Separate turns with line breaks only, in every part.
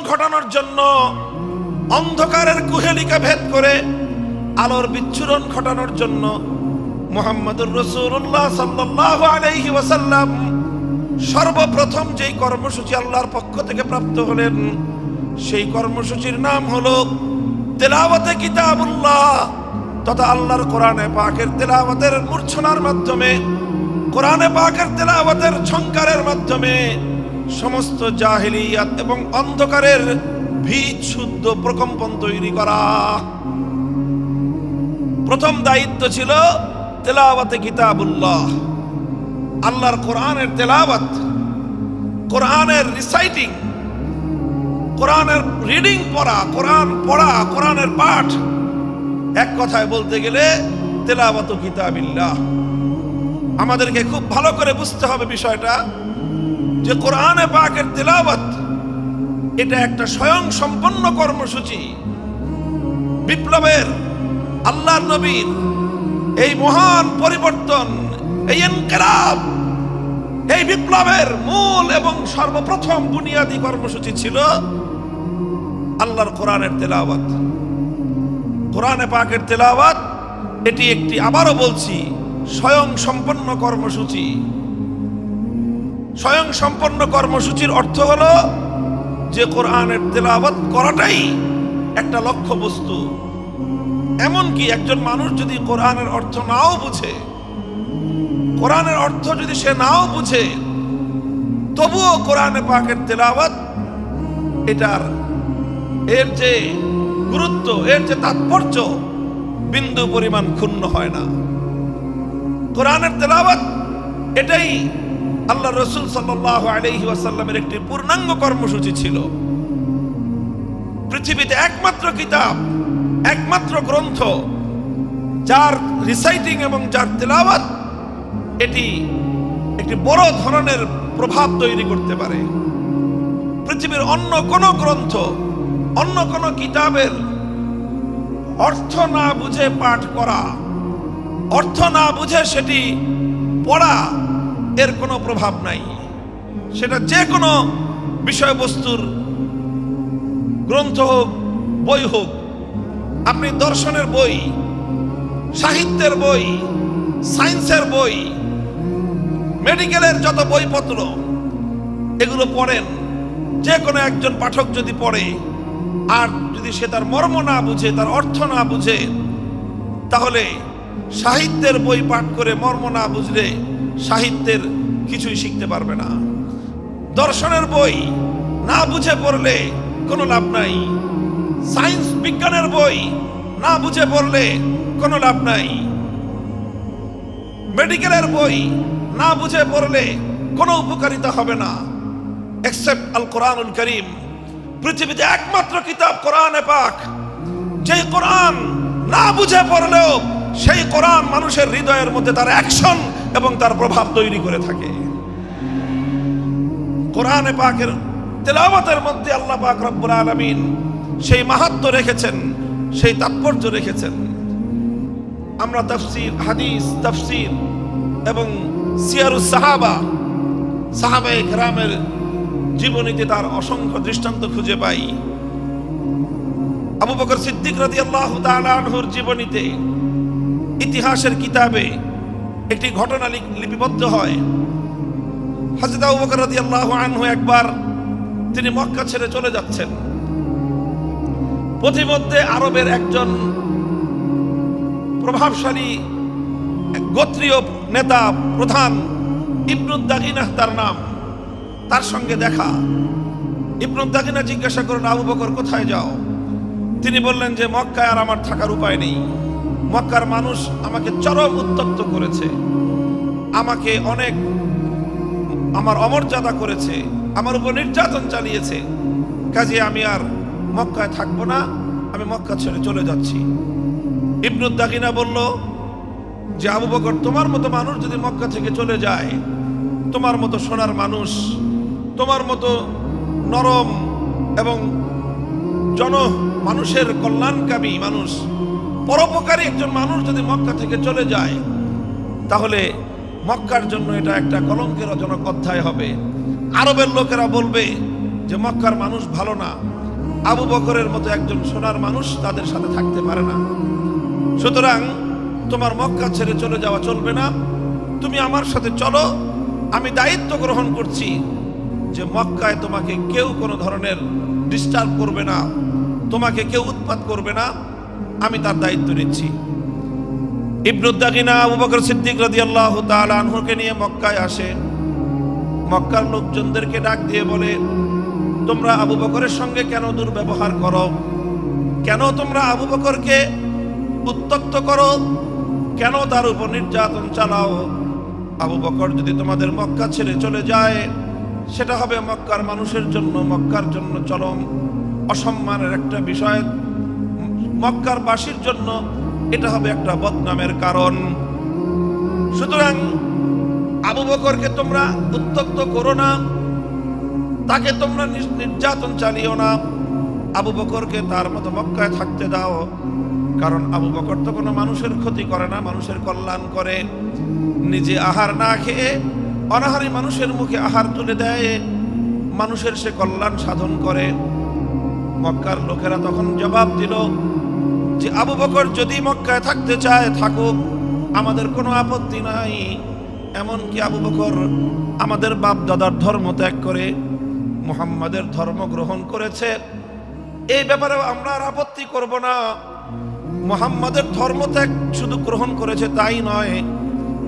ঘটানোর জন্য, অন্ধকারের কুহেলিকা ভেদ করে আলোর বিচ্ছুরণ ঘটানোর জন্য মুহাম্মদুর রাসূলুল্লাহ সাল্লাল্লাহু আলাইহি ওয়াসাল্লাম সর্বপ্রথম যেই কর্মসূচি আল্লাহর পক্ষ থেকে প্রাপ্ত হলেন, সেই কর্মসূচির নাম হলো তেলাওয়াতে কিতাবুল্লাহ তথা আল্লাহর কোরআনে পাকের তেলাওয়াতের মূর্ছনার মাধ্যমে, কোরআনে পাকের তেলাওয়াতের ঝংকারের মাধ্যমে সমস্ত জাহেলিয়াত এবং অন্ধকারের ভিত শুদ্ধ প্রকম্পন তৈরি করা। প্রথম দায়িত্ব ছিল তেলাওয়াতে কিতাবুল্লাহ, আল্লাহর কোরআনের তেলাওয়াত, কোরআনের রিসাইটিং, কোরআনের রিডিং পড়া, কোরআন পড়া, কোরআনের পাঠ। এক কথায় বলতে গেলে তেলাওয়াত কিতাবিল্লাহ। আমাদেরকে খুব ভালো করে বুঝতে হবে বিষয়টা যে কোরআনে পাকের তেলাওয়াত এটা একটা স্বয়ং সম্পন্ন কর্মসূচি। বিপ্লবের, আল্লাহর নবীর এই মহান পরিবর্তন, এই ইনকিলাব, এই বিপ্লবের মূল এবং সর্বপ্রথম বুনিয়াদী কর্মসূচি ছিল আল্লাহর কোরআনের তেলাওয়াত। কোরআনে পাকের তেলাওয়াত এটি একটি, আবারও বলছি, স্বয়ং সম্পন্ন কর্মসূচি। স্বয়ং সম্পন্ন কর্মসূচির অর্থ হলো যে কোরআনের তেলাওয়াত করাটাই একটা লক্ষ্য বস্তু। এমনকি একজন মানুষ যদি কোরআনের অর্থ নাও বুঝে, কোরআনের অর্থ যদি সে নাও বুঝে, তবুও কোরআনে পাকের তেলাওয়াত এটার এর যে গুরুত্ব, এর যে তাৎপর্য বিন্দু পরিমাণ ক্ষুণ্ণ হয় না। কোরআনের তেলাওয়াত এটাই আল্লাহ রাসূল সাল্লাল্লাহু আলাইহি ওয়াসাল্লামের একটি পূর্ণাঙ্গ কর্মসূচি ছিল। পৃথিবীতে একমাত্র কিতাব, একমাত্র গ্রন্থ যার রিসাইটিং এবং যার তেলাওয়াত এটি একটি বড় ধরনের প্রভাব তৈরি করতে পারে। পৃথিবীর অন্য কোন গ্রন্থ, অন্য কোন কিতাবের অর্থ না বুঝে পাঠ করা, অর্থ না বুঝে সেটি পড়া, এর কোনো প্রভাব নাই। সেটা যে কোনো বিষয়বস্তুর গ্রন্থ হোক, বই হোক। আপনি দর্শনের বই, সাহিত্যের বই, সায়েন্সের বই, মেডিকেলের যত বইপত্র, এগুলো পড়েন, যে কোনো একজন পাঠক যদি পড়ে আর যদি সে তার মর্ম না বুঝে, তার অর্থ না বুঝে, তাহলে সাহিত্যের বই পাঠ করে মর্ম না বুঝলে সাহিত্যের কিছুই শিখতে পারবে না। দর্শনের বই না বুঝে পড়লে কোনো লাভ নাই। সায়েন্স বিজ্ঞানের বই না বুঝে পড়লে কোনো লাভ নাই। মেডিকেলের বই না বুঝে পড়লে কোনো উপকারিতা হবে না, এক্সেপ্ট আল কোরআনুল কারীম। পৃথিবীতে একমাত্র কিতাব কোরআনে পাক, যে কোরআন না বুঝে পড়লেও সেই কোরআন মানুষের হৃদয়ের মধ্যে তার অ্যাকশন এবং তার প্রভাব তৈরি করে থাকে। কোরআনে পাকের তেলাওয়াতের মধ্যে আল্লাহ পাক রব্বুল আলামিন সেই মাহাত্ম্য রেখেছেন, সেই তাৎপর্য রেখেছেন। আমরা তাফসীর, হাদিস, তাফসীর এবং সিয়ারুস সাহাবা, সাহাবায়ে কেরামের জীবনীতে তার অসংখ্য দৃষ্টান্ত খুঁজে পাই। আবু বকর সিদ্দিক রাদিয়াল্লাহু তাআলা আনহুর জীবনীতে, ইতিহাসের কিতাবে একটি ঘটনা লিপিবদ্ধ হয়। হযরত আবু বকর রাদিয়াল্লাহু আনহু একবার তিনি মক্কা ছেড়ে চলে যাচ্ছেন। পথিমধ্যে আরবের একজন প্রভাবশালী গোত্রীয় নেতা, প্রধান, ইবনুদ দাগিনাহ তার নাম, তার সঙ্গে দেখা। ইবনুদ দাগিনা জিজ্ঞাসা করেন, আবু বকর কোথায় যাও? তিনি বললেন যে মক্কায় আর আমার থাকার উপায় নেই। মক্কার মানুষ আমাকে চরম উত্ত্যক্ত করেছে, আমাকে অনেক আমার অমর্যাদা করেছে, আমার উপর নির্যাতন চালিয়েছে, কাজে আমি আর মক্কায় থাকবো না, আমি মক্কা ছেড়ে চলে যাচ্ছি। ইবনুদ দাগিনা বলল যে আবু বকর, তোমার মতো মানুষ যদি মক্কা থেকে চলে যায়, তোমার মতো সোনার মানুষ, তোমার মতো নরম এবং মানুষের কল্যাণকামী মানুষ, পরোপকারী একজন মানুষ যদি মক্কা থেকে চলে যায়, তাহলে মক্কার জন্য এটা একটা কলঙ্কের জনক অধ্যায় হবে। আরবের লোকেরা বলবে যে মক্কার মানুষ ভালো না, আবু বকরের মতো একজন সোনার মানুষ তাদের সাথে থাকতে পারে না, সুতরাং তোমার মক্কা ছেড়ে চলে যাওয়া চলবে না, তুমি আমার সাথে চলো। আমি দায়িত্ব গ্রহণ করছি যে মক্কায় তোমাকে কেউ কোনো ধরনের ডিস্টার্ব করবে না, তোমাকে কেউ উৎপাত করবে না, আমি তার দায়িত্ব নিচ্ছি। ইবনুদ দাগিনা আবু বকর সিদ্দিক রাদিয়াল্লাহু তাআলা আনহুকে নিয়ে মক্কায় আসে। মক্কার লোকজনদেরকে ডাক দিয়ে বলে, তোমরা আবু বকরের সঙ্গে কেন দুর্ব্যবহার করো? কেন তোমরা আবু বকরকে উত্ত্যক্ত করো? কেন তার উপর নির্যাতন চালাও? আবু বকর যদি তোমাদের মক্কা ছেড়ে চলে যায়, সেটা হবে মক্কার মানুষের জন্য, মক্কার জন্য চরম অসম্মানের একটা বিষয়, মক্কার বাসীর জন্য এটা হবে একটা বদনামের কারণ। সুতরাং আবু বকরকে তোমরা উত্ত্যক্ত করো না, তাকে তোমরা নির্যাতন চালিও না, আবু বকরকে তার মতো মক্কায় থাকতে দাও। কারণ আবু বকর তো কোনো মানুষের ক্ষতি করে না, মানুষের কল্যাণ করে। নিজে আহার না খেয়ে অনাহারী মানুষের মুখে আহার তুলে দেয়, মানুষের সে কল্যাণ সাধন করে। মক্কার লোকেরা তখন জবাব দিল যে আবু বকর যদি মক্কায় থাকতে চায় থাকুক, আমাদের কোনো আপত্তি নাই। এমনকি আবু বকর আমাদের বাপ দাদার ধর্ম ত্যাগ করে মুহাম্মাদের ধর্ম গ্রহণ করেছে, এই ব্যাপারেও আমরা আর আপত্তি করব না। মুহাম্মাদের ধর্ম ত্যাগ শুধু গ্রহণ করেছে তাই নয়,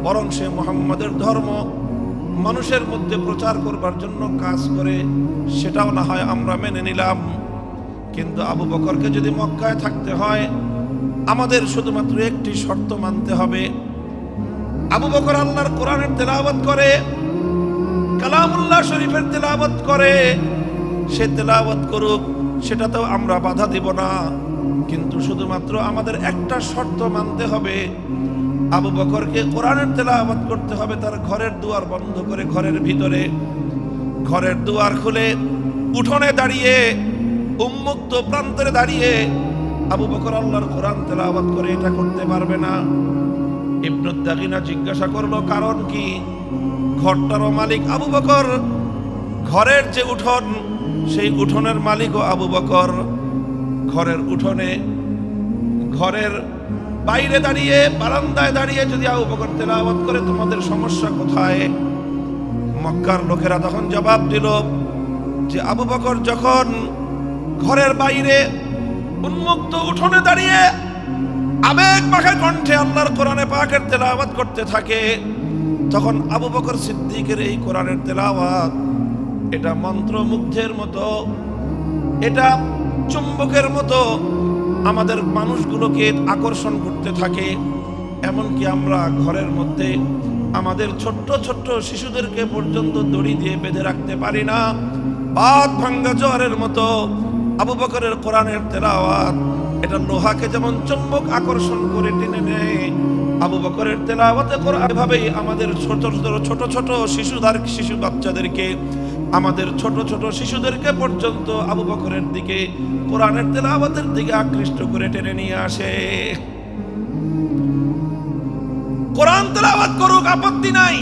বরং সে মুহাম্মাদের ধর্ম মানুষের মধ্যে প্রচার করবার জন্য কাজ করে, সেটাও না হয় আমরা মেনে নিলাম। কিন্তু আবু বকরকে যদি মক্কায় থাকতে হয়, আমাদের শুধুমাত্র একটি শর্ত মানতে হবে। আবু বকর আল্লাহর কোরআনের তেলাওয়াত করে, কালামুল্লাহ শরীফের তেলাওয়াত করে, সে তেলাওয়াত করুক, সেটাতেও আমরা বাধা দিব না। কিন্তু শুধুমাত্র আমাদের একটা শর্ত মানতে হবে, আবু বকরকে কোরআনের তেলাওয়াত করতে হবে তার ঘরের দুয়ার বন্ধ করে, ঘরের ভিতরে। ঘরের দুয়ার খুলে উঠোনে দাঁড়িয়ে, উন্মুক্ত প্রান্তরে দাঁড়িয়ে আবু বকর আল্লাহর কোরআন তেলাওয়াত করে এটা করতে পারবে না। ইবনুদ দাগিনা জিজ্ঞাসা করলো, কারণ কি? ঘরটারও মালিক আবু বকর, ঘরের যে উঠোন সেই উঠোনের মালিকও আবু বকর। ঘরের উঠোনে, ঘরের বাইরে দাঁড়িয়ে, বারান্দায় দাঁড়িয়ে যদি আবু বকর তেলাওয়াত করে, তোমাদের সমস্যা কোথায়? মক্কার লোকেরা তখন জবাব দিল যে আবু বকর যখন ঘরের বাইরে উন্মুক্ত উঠোনে দাঁড়িয়ে আবেগ মাখা কণ্ঠে আল্লাহর কোরআনে পাকের তেলাওয়াত করতে থাকে, তখন আবু বকর সিদ্দিকের এই কোরআনের তেলাওয়াত এটা মন্ত্রমুগ্ধের মতো, এটা চুম্বকের মতো আমাদের মানুষগুলোকে আকর্ষণ করতে থাকে। এমনকি আমরা ঘরের মধ্যে আমাদের ছোট্ট ছোট্ট শিশুদেরকে পর্যন্ত দড়ি দিয়ে বেঁধে রাখতে পারি না। বাদ ভাঙ্গা জোয়ারের মতো আবু বকরের কোরআনের তেলাওয়াত এটা লোহাকে যেমন চুম্বক আকর্ষণ করে টেনে নেয়, আবু বকরের তেলাওয়াতে কোরআন এভাবেই আমাদের ছোট ছোট শিশু বাচ্চাদেরকে, আমাদের ছোট ছোট শিশুদেরকে পর্যন্ত আবু বকরের দিকে, কোরআনের তেলাওয়াতের দিকে আকৃষ্ট করে টেনে নিয়ে আসে। কোরআন তেলাওয়াত করুক, আপত্তি নাই,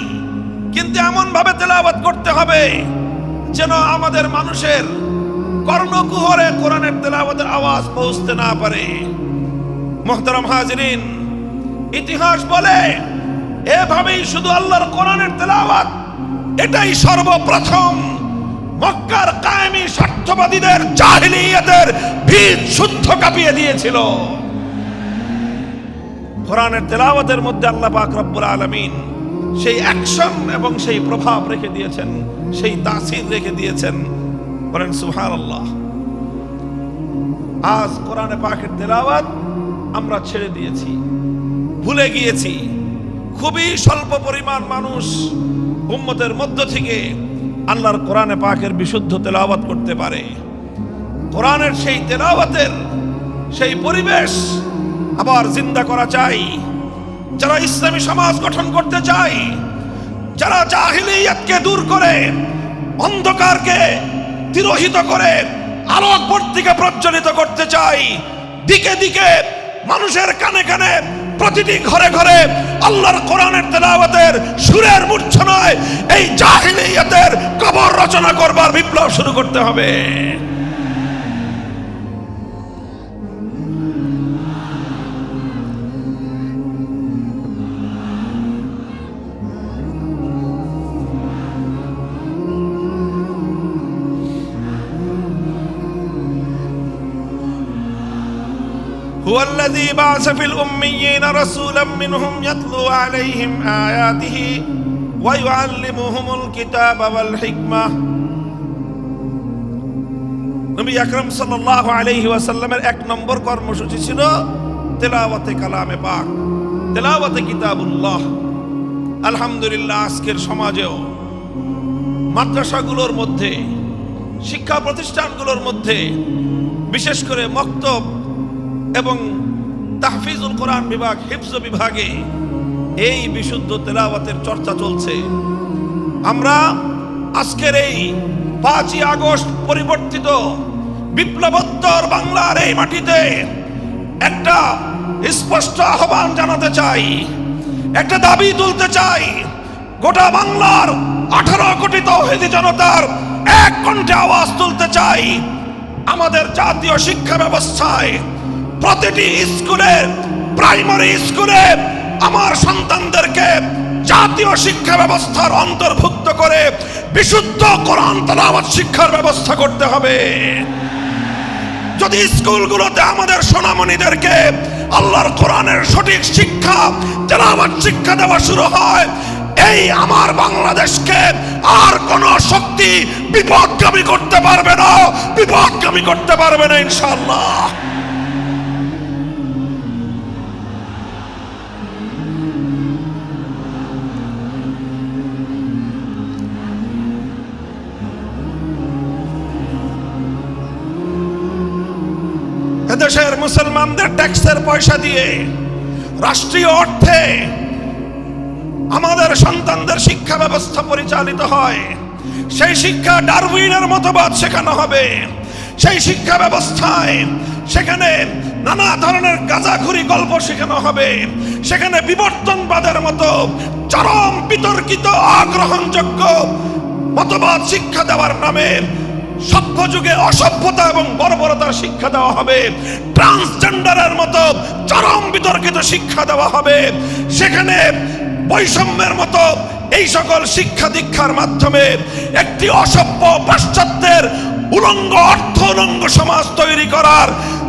কিন্তু এমন ভাবে তেলাওয়াত করতে হবে যেন আমাদের মানুষের কর্ণকুহরে কোরআনের তেলাওয়াতের আওয়াজ পৌঁছতে না পারে। মুহতারাম হাজিরিন, ইতিহাস বলে এভাবেই শুধু আল্লাহর কোরআনের তেলাওয়াত এটাই সর্বপ্রথম মক্কার কায়েমি স্বার্থবাদীদের জাহিলিয়াতের ভিত শুদ্ধ কাঁপিয়ে দিয়েছিল। কোরআনের তেলাওয়াতের মধ্যে আল্লাহ পাক রব্বুল আলামিন সেই অ্যাকশন এবং সেই প্রভাব রেখে দিয়েছেন, সেই তাসির রেখে দিয়েছেন। বলেন সুবহানাল্লাহ। আজ কোরআনে পাকের তেলাওয়াত আমরা ছেড়ে দিয়েছি, ভুলে গিয়েছি। খুবই স্বল্প পরিমাণ মানুষ উম্মতের মধ্য থেকে আল্লাহর কোরআনে পাকের বিশুদ্ধ তেলাওয়াত করতে পারে। কোরআনের সেই তেলাওয়াতের সেই পরিবেশ আবার জিন্দা করা চাই। যারা ইসলামী সমাজ গঠন করতে চায়, যারা জাহিলিয়াতকে দূর করে, অন্ধকারকে তিরোহিত করে আলোক বর্তিকা প্রজ্বলিত করতে চাই, দিকে দিকে মানুষের কানে কানে প্রতিটি ঘরে ঘরে আল্লাহর কোরআনের তেলাওয়াতের সুরের মূর্ছনায় এই জাহিলিয়াতের কবর রচনা করবার বিপ্লব শুরু করতে হবে। هو الذي بعث في الأميين رسولا منهم يتلو عليهم آياته ويعلمهم الكتاب والحكمة। নবী আকরাম সাল্লাল্লাহু আলাইহি ওয়াসাল্লামের এক নম্বর কর্মসূচি ছিল তেলাওয়াতে কালামে পাক, তেলাওয়াতে কিতাবুল্লাহ। আলহামদুলিল্লাহ, আজকের সমাজেও মাদ্রাসাগুলোর মধ্যে, শিক্ষা প্রতিষ্ঠানগুলোর মধ্যে, বিশেষ করে মক্তব এবং তাহফিজুল কোরআন বিভাগ, হিফজ বিভাগে এই বিশুদ্ধ তেলাওয়াতের চর্চা চলছে। আমরা আজকের এই 5ই আগস্ট পরিবর্তিত বিপ্লবোত্তর বাংলার এই মাটিতে একটা স্পষ্ট আহ্বান জানাতে চাই, একটা দাবি তুলতে চাই। গোটা বাংলার 18 কোটি তাওহীদি জনতার এক কণ্ঠে আওয়াজ তুলতে চাই। আমাদের জাতীয় শিক্ষা ব্যবস্থায় প্রতিটি স্কুলে, প্রাইমারি স্কুলে আমার সন্তানদেরকে জাতীয় শিক্ষা ব্যবস্থার অন্তর্ভুক্ত করে বিশুদ্ধ কোরআন তেলাওয়াত শিক্ষার ব্যবস্থা করতে হবে। যদি স্কুলগুলোতে আমাদের সোনামণিদেরকে আল্লাহর কোরআনের সঠিক শিক্ষা, তেলাওয়াত শিক্ষা দেওয়া শুরু হয়, এই আমার বাংলাদেশকে আর কোন শক্তি বিপদগামী করতে পারবে না, বিপদগামী করতে পারবে না ইনশাআল্লাহ। এদেশের মুসলমানদের ট্যাক্সের পয়সা দিয়ে, রাষ্ট্রীয় অর্থে আমাদের সন্তানদের শিক্ষা ব্যবস্থা পরিচালিত হয়। সেই শিক্ষা ডারউইনের মতবাদ শেখানো হবে। সেই শিক্ষা ব্যবস্থায় সেখানে নানা ধরনের গাঁজাখুরি গল্প শেখানো হবে। সেখানে বিবর্তনবাদের মতো চরম বিতর্কিত, অগ্রহণযোগ্য মতবাদ শিক্ষা দেওয়ার নামে সভ্য যুগে অসভ্যতা এবং বর্বরতার শিক্ষা দেওয়া হবে। ট্রান্সজেন্ডারের মতো চরম বিতর্কিত শিক্ষা দেওয়া হবে। সেখানে বৈষম্যের মতো এই সকল শিক্ষা দীক্ষার মাধ্যমে একটি অসভ্য পাশ্চাত্যের উলঙ্গ, অর্থ উলঙ্গ সমাজ তৈরি করার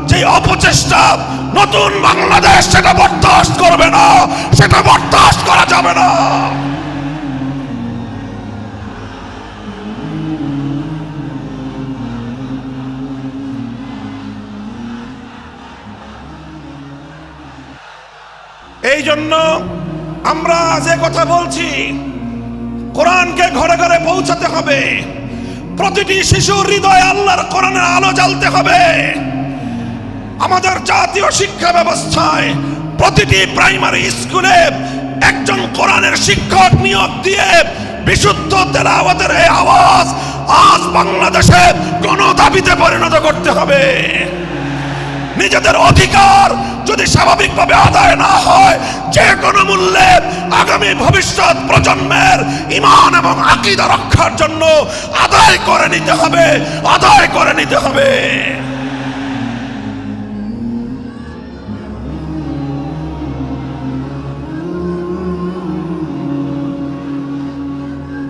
যে অপচেষ্টা নতুন বাংলাদেশ সেটা বরদাস্ত করবে না, সেটা বরদাস্ত করা যাবে না। এই জন্য আমরা যে কথা বলছি, কোরআনকে ঘরে ঘরে পৌঁছাতে হবে। প্রতিটি শিশুর হৃদয়ে আল্লাহর কোরআনের আলো জ্বালতে হবে। আমাদের জাতীয় শিক্ষা ব্যবস্থায় প্রতিটি প্রাইমারি স্কুলে একজন কোরআনের শিক্ষক নিয়োগ দিয়ে বিশুদ্ধ তেলাওয়াতের এই আওয়াজ আজ বাংলাদেশে গণদাবিতে পরিণত করতে হবে। নিজেদের অধিকার যদি স্বাভাবিকভাবে আদায় না হয়, যে কোনো মূল্যে আগামী ভবিষ্যৎ প্রজন্মের ঈমান এবং আকীদা রক্ষার জন্য আদায় করে নিতে হবে, আদায় করে নিতে হবে।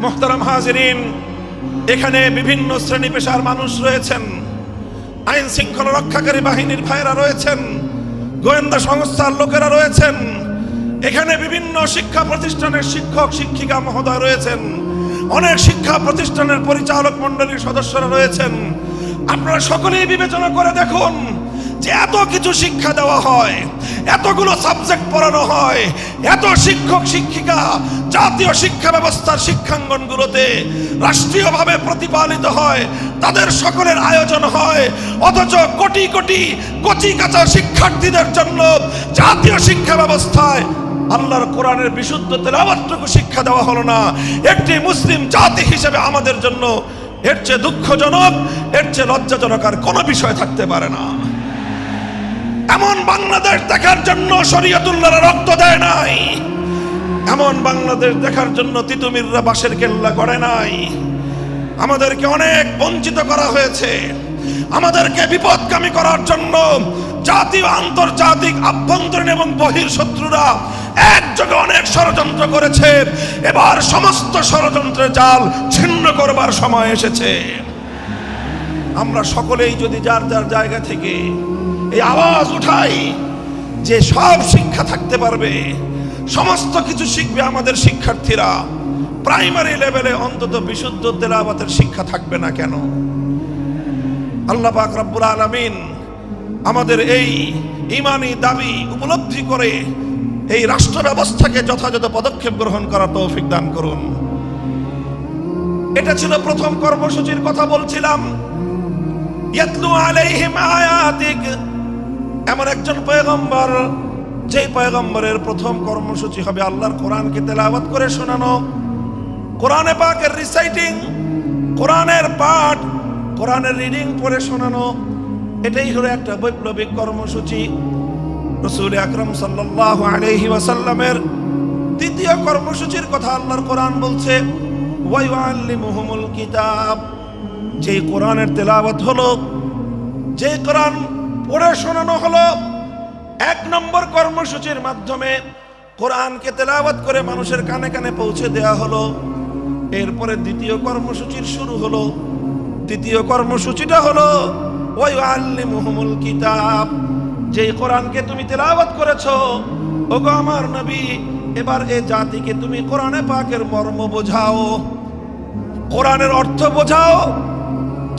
মুহতারাম হাজিরিন, এখানে বিভিন্ন শ্রেণী পেশার মানুষ রয়েছেন। আইন শৃঙ্খলা রক্ষাকারী বাহিনীর ভাইরা রয়েছেন, গোয়েন্দা সংস্থার লোকেরা রয়েছেন, এখানে বিভিন্ন শিক্ষা প্রতিষ্ঠানের শিক্ষক শিক্ষিকা মহোদয় রয়েছেন, অনেক শিক্ষা প্রতিষ্ঠানের পরিচালক মণ্ডলীর সদস্যরা রয়েছেন। আপনারা সকলেই বিবেচনা করে দেখুন যে এত কিছু শিক্ষা দেওয়া হয়, এতগুলো সাবজেক্ট পড়ানো হয়, এত শিক্ষক শিক্ষিকা জাতীয় শিক্ষা ব্যবস্থার শিক্ষাঙ্গনগুলোতে রাষ্ট্রীয়ভাবে প্রতিপালিত হয়, তাদের সকলের আয়োজন হয়, অথচ কোটি কোটি কচি কাঁচা শিক্ষার্থীদের জন্য জাতীয় শিক্ষা ব্যবস্থায় আল্লাহর কোরআনের বিশুদ্ধ তেলাওয়াতটুকু শিক্ষা দেওয়া হলো না। একটি মুসলিম জাতি হিসেবে আমাদের জন্য এর চেয়ে দুঃখজনক, এর চেয়ে লজ্জাজনক আর কোনো বিষয় থাকতে পারে না। এমন বাংলাদেশ দেখার জন্য শরীয়তুল্লাহরা রক্ত দেয় নাই, এমন বাংলাদেশ দেখার জন্য তিতুমিররা বাঁশের কেল্লা গড়ে নাই। আমাদেরকে অনেক বঞ্চিত করা হয়েছে, আমাদেরকে বিপদগামী করার জন্য জাতীয় আন্তর্জাতিক আভ্যন্তরীণ এবং বহির শত্রুরা একযোগে অনেক ষড়যন্ত্র করেছে। এবার সমস্ত ষড়যন্ত্রের জাল ছিন্ন করবার সময় এসেছে। আমরা সকলেই যদি যার যার জায়গা থেকে এই আওয়াজ উঠাই যে সব শিক্ষা থাকতে পারবে, সমস্ত কিছু শিখবে আমাদের শিক্ষার্থীরা, প্রাইমারি লেভেলে অন্তত বিশুদ্ধ তেলাওয়াতের শিক্ষা থাকবে না কেন? আল্লাহ পাক রব্বুল আলামিন আমাদের এই ঈমানি দাবি উপলব্ধি করে এই রাষ্ট্র ব্যবস্থাকে যথাযথ পদক্ষেপ গ্রহণ করার তৌফিক দান করুন। এটা ছিল প্রথম কর্মসূচির কথা বলছিলাম। ইয়াতলু আলাইহিম আয়াতিক, এমন একজন পয়গম্বর যে পয়গম্বরের প্রথম কর্মসূচি হবে আল্লাহর কোরআনকে তেলাওয়াত করে শোনানো, কোরআনে পাকের রিসাইটিং, কোরআনের পাঠ, কোরআনের রিডিং পড়ে শোনানো। এটাই হলো একটা বৈপ্লবিক কর্মসূচি। রাসূল আকরাম সাল্লাল্লাহু আলাইহি ওয়াসাল্লামের দ্বিতীয় কর্মসূচির কথা আল্লাহর কোরআন বলছে, ওয়া ইউআল্লিমুহুমুল কিতাব, যে কোরআনের তেলাওয়াত হলো, যে কোরআন পড়ে শোনানো হলো। এক নম্বর কর্মসূচির মাধ্যমে কোরআনকে তেলাওয়াত করে মানুষের কানে কানে পৌঁছে দেয়া হলো। এরপরে দ্বিতীয় কর্মসূচির শুরু হলো। দ্বিতীয় কর্মসূচিটা হলো ওয়া ইউআল্লিমুহুমুল কিতাব, যেই কোরআনকে তুমি তেলাওয়াত করেছো, ওগো আমার নবী, এবার এই জাতিকে তুমি কোরআনে পাকের মর্ম বোঝাও, কোরআনের অর্থ বোঝাও,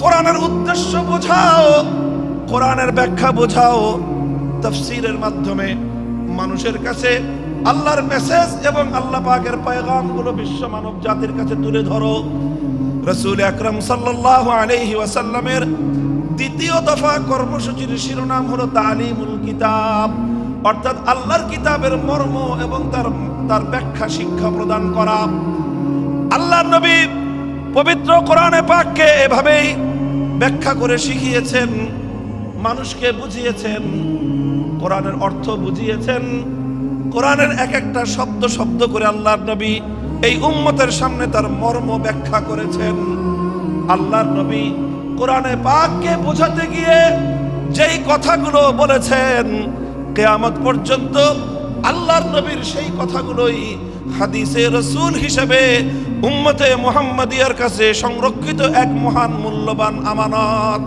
কোরআনের উদ্দেশ্য বোঝাও, কোরআনের ব্যাখ্যা বোঝাও। তাফসীরের মাধ্যমে মানুষের কাছে আল্লাহর মেসেজ এবং আল্লাহ পাকের পয়গামগুলো বিশ্ব মানব জাতির কাছে তুলে ধরো। রাসূল আকরাম সাল্লাল্লাহু আলাইহি ওয়াসাল্লামের দ্বিতীয় দফা কর্মসূচির শিরোনাম হলো তালিমুল কিতাব, অর্থাৎ আল্লাহর কিতাবের মর্ম এবং তার ব্যাখ্যা শিক্ষা প্রদান করা। আল্লাহর নবী পবিত্র কোরআনে পাককে এভাবেই ব্যাখ্যা করে শিখিয়েছেন, মানুষকে বুঝিয়েছেন, কোরআনের অর্থ বুঝিয়েছেন, কোরআনের এক একটা শব্দ শব্দ করে আল্লাহর নবী এই উম্মতের সামনে তার মর্ম ব্যাখ্যা করেছেন। আল্লাহর নবী কোরআনে পাককে বোঝাতে গিয়ে যেই কথাগুলো বলেছেন, কিয়ামত পর্যন্ত আল্লাহর নবীর সেই কথাগুলোই হাদিসে রাসূল হিসেবে উম্মতে মুহাম্মাদিয়ার কাছে সংরক্ষিত এক মহান মূল্যবান আমানত।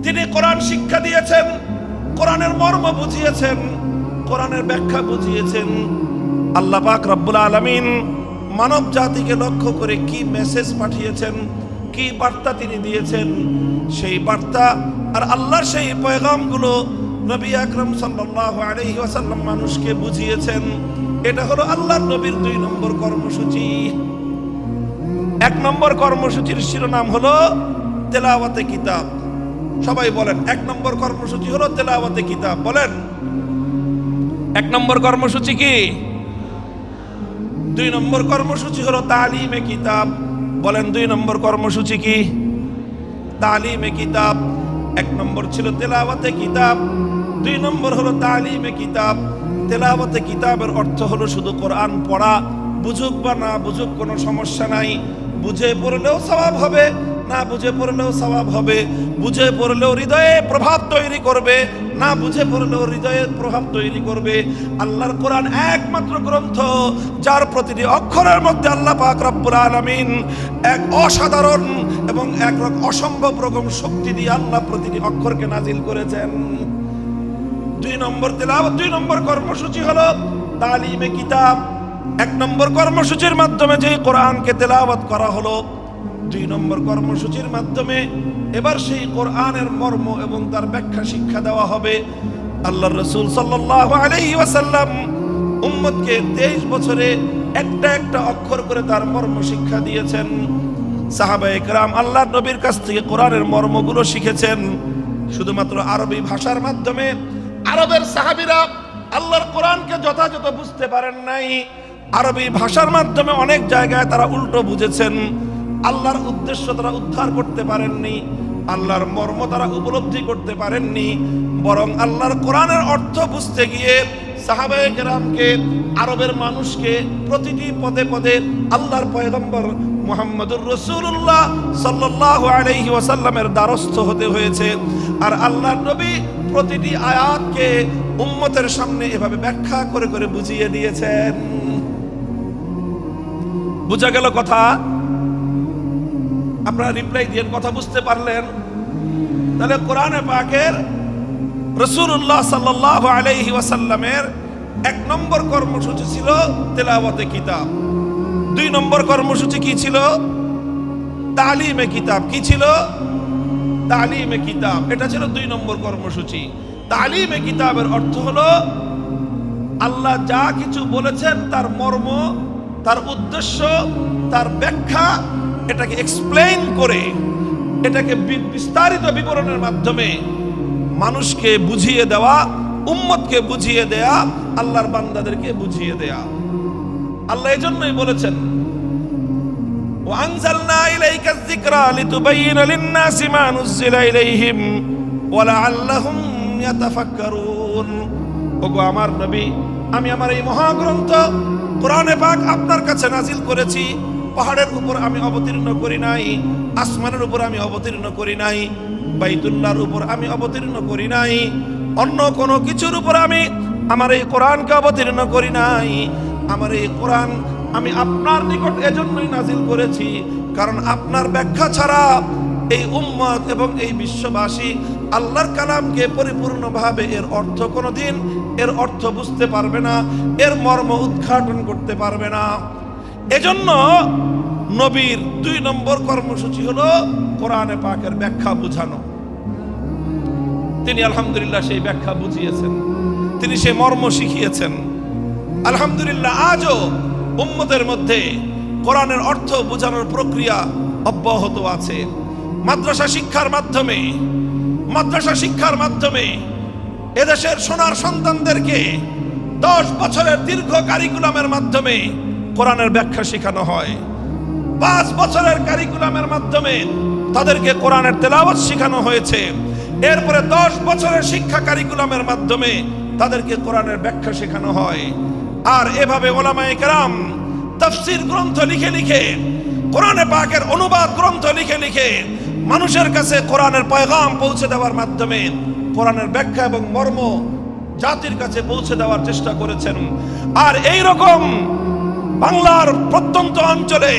তিনি কোরআন শিক্ষা দিয়েছেন, কোরআনের মর্ম বুঝিয়েছেন, কোরআনের ব্যাখ্যা বুঝিয়েছেন। আল্লাহ পাক রব্বুল আলামিন মানব জাতিকে লক্ষ্য করে কি মেসেজ পাঠিয়েছেন, কি বার্তা তিনি দিয়েছেন, সেই বার্তা আর আল্লাহর সেই পয়গামগুলো নবী আকরাম সাল্লাল্লাহু আলাইহি ওয়াসাল্লাম মানুষকে বুঝিয়েছেন। এটা হলো আল্লাহর নবীর 2 নম্বর কর্মসূচি। 1 নম্বর কর্মসূচির শিরোনাম হলো তেলাওয়াতে কিতাব। সবাই বলেন, 1 নম্বর কর্মসূচি হলো তেলাওয়াতে কিতাব। বলেন 1 নম্বর কর্মসূচি কি? 2 নম্বর কর্মসূচি হলো তালিমে কিতাব। বলেন 2 নম্বর কর্মসূচি কি? তালিমে কিতাব। 1 নম্বর ছিল তেলাওয়াতে কিতাব, 2 নম্বর হলো তালিমে কিতাব। তেলাওয়াতে কিতাবের অর্থ হলো শুধু কোরআন পড়া, বুঝুক বা না বুঝুক কোনো সমস্যা নাই, বুঝে পড়লেও সওয়াব হবে, না বুঝে পড়লেও সওয়াব হবে, বুঝে পড়লেও হৃদয়ে প্রভাব তৈরি করবে, না বুঝে পড়লেও হৃদয়ে প্রভাব তৈরি করবে। আল্লাহর কোরআন একমাত্র গ্রন্থ যার প্রতিটি অক্ষরের মধ্যে আল্লাহ পাক রব্বুল আলামিন এক অসাধারণ এবং এক অসম্ভব রকম শক্তি দিয়ে আল্লাহ প্রতিটি অক্ষরকে নাজিল করেছেন। 2 নম্বর তেলাওয়াত, 2 নম্বর কর্মসূচি হলো তালিমে কিতাব। 1 নম্বর কর্মসূচির মাধ্যমে যে কোরআনকে তেলাওয়াত করা হলো, 2 নম্বর কর্মসূচির মাধ্যমে এবার সেই কোরআনের মর্ম এবং তার ব্যাখ্যা শিক্ষা দেওয়া হবে। আল্লাহর রাসূল সাল্লাল্লাহু আলাইহি ওয়াসাল্লাম উম্মতকে 23 বছরে একটা একটা অক্ষর করে তার মর্ম শিক্ষা দিয়েছেন। সাহাবায়ে কেরাম আল্লাহর নবীর কাছ থেকে কোরআনের মর্মগুলো শিখেছেন শুধুমাত্র আরবি ভাষার মাধ্যমে। আরবের সাহাবীরা আল্লাহর কোরআনকে যথাযথ বুঝতে পারেন নাই, আরবি ভাষার মাধ্যমে অনেক জায়গায় তারা উল্টো বুঝেছেন, আল্লাহর উদ্দেশ্য তারা উদ্ধার করতে পারেননি। আল্লাহর মর্ম তারা উপলব্ধি করতে পারেননি, বরং আল্লাহর কোরআনের অর্থ বুঝতে গিয়ে সাহাবায়ে কেরামকে, আরবের মানুষকে প্রতিটি পদে পদে আল্লাহর পয়গম্বর মুহাম্মদুর রাসূলুল্লাহ সাল্লাল্লাহু আলাইহি ওয়াসাল্লামের দ্বারস্থ হতে হয়েছে। আর আল্লাহর নবী প্রতিটি আয়াতকে উম্মতের সামনে এভাবে ব্যাখ্যা করে করে বুঝিয়ে দিয়েছেন। বুঝা গেল কথা? আপনারা রিপ্লাই দিয়ে কথা বুঝতে পারলেন? তাহলে কোরআনে পাকের রাসূলুল্লাহ সাল্লাল্লাহু আলাইহি ওয়াসাল্লামের 1 নম্বর কর্মসূচি ছিল তেলাওয়াতে কিতাব। 2 নম্বর কর্মসূচি কি ছিল? তালিমে কিতাব। কি ছিল? তালিমে কিতাব। এটা ছিল 2 নম্বর কর্মসূচি। তালিমে কিতাবের অর্থ হলো আল্লাহ যা কিছু বলেছেন তার মর্ম, তার উদ্দেশ্য, তার ব্যাখ্যা, এটাকে এক্সপ্লেইন করে, এটাকে বিস্তারিত বিবরণের মাধ্যমে মানুষকে বুঝিয়ে দেওয়া, উম্মতকে বুঝিয়ে দেয়া, আল্লাহর বান্দাদেরকে বুঝিয়ে দেয়া। আল্লাহ এজন্যই বলেছেন ওয়া আনজালনা ইলাইকায যিকরা লিতুবাইয়িনা লিন-নাসি মা নুযিলা ইলাইহিম ওয়া লাআল্লাহুম ইয়াতাফাক্কারুন। ওগো আমার নবী, আমি আমার এই মহাগ্রন্থ কোরআনে পাক আপনার কাছে নাজিল করেছি। পাহাড়ের উপর আমি অবতীর্ণ করি নাই, আসমানের উপর আমি অবতীর্ণ করি নাই, বাইতুল্লাহর উপর আমি অবতীর্ণ করি নাই, অন্য কোনো কিছুর উপর আমি আমার এই কোরআনকে অবতীর্ণ করি নাই। আমার এই কোরআন আমি আপনার নিকট এজন্যই নাজিল করেছি, কারণ আপনার ব্যাখ্যা ছাড়া এই উম্মত এবং এই বিশ্ববাসী আল্লাহর কালামকে পরিপূর্ণভাবে এর অর্থ কোনোদিন এর অর্থ বুঝতে পারবে না, এর মর্ম উদ্ঘাটন করতে পারবে না। এজন্য নবীর 2 নম্বর কর্মসূচি হলো কোরআনে পাকের ব্যাখ্যা বুঝানো। তিনি আলহামদুলিল্লাহ সেই ব্যাখ্যা বুঝিয়েছেন, তিনি সেই মর্ম শিখিয়েছেন। আলহামদুলিল্লাহ আজও উম্মতের মধ্যে কোরআনের অর্থ বোঝানোর প্রক্রিয়া অব্যাহত আছে। মাদ্রাসা শিক্ষার মাধ্যমে এদেশের সোনার সন্তানদেরকে 10 বছরের দীর্ঘ কারিকুলামের মাধ্যমে কোরআনের ব্যাখ্যা শেখানো হয়। 5 বছরের কারিকুলামের মাধ্যমে তাদেরকে কোরআনের তেলাওয়াত শেখানো হয়েছে। এরপরে 10 বছরের শিক্ষা কারিকুলামের মাধ্যমে তাদেরকে কোরআনের ব্যাখ্যা শেখানো হয়। আর এভাবে উলামায়ে কেরাম তাফসীর গ্রন্থ লিখে লিখে, কোরআনে পাকের অনুবাদ গ্রন্থ লিখে লিখে মানুষের কাছে কোরআনের পয়গাম পৌঁছে দেওয়ার মাধ্যমে কোরআনের ব্যাখ্যা এবং মর্ম জাতির কাছে পৌঁছে দেওয়ার চেষ্টা করেছেন। আর এই রকম বাংলার প্রত্যন্ত অঞ্চলে,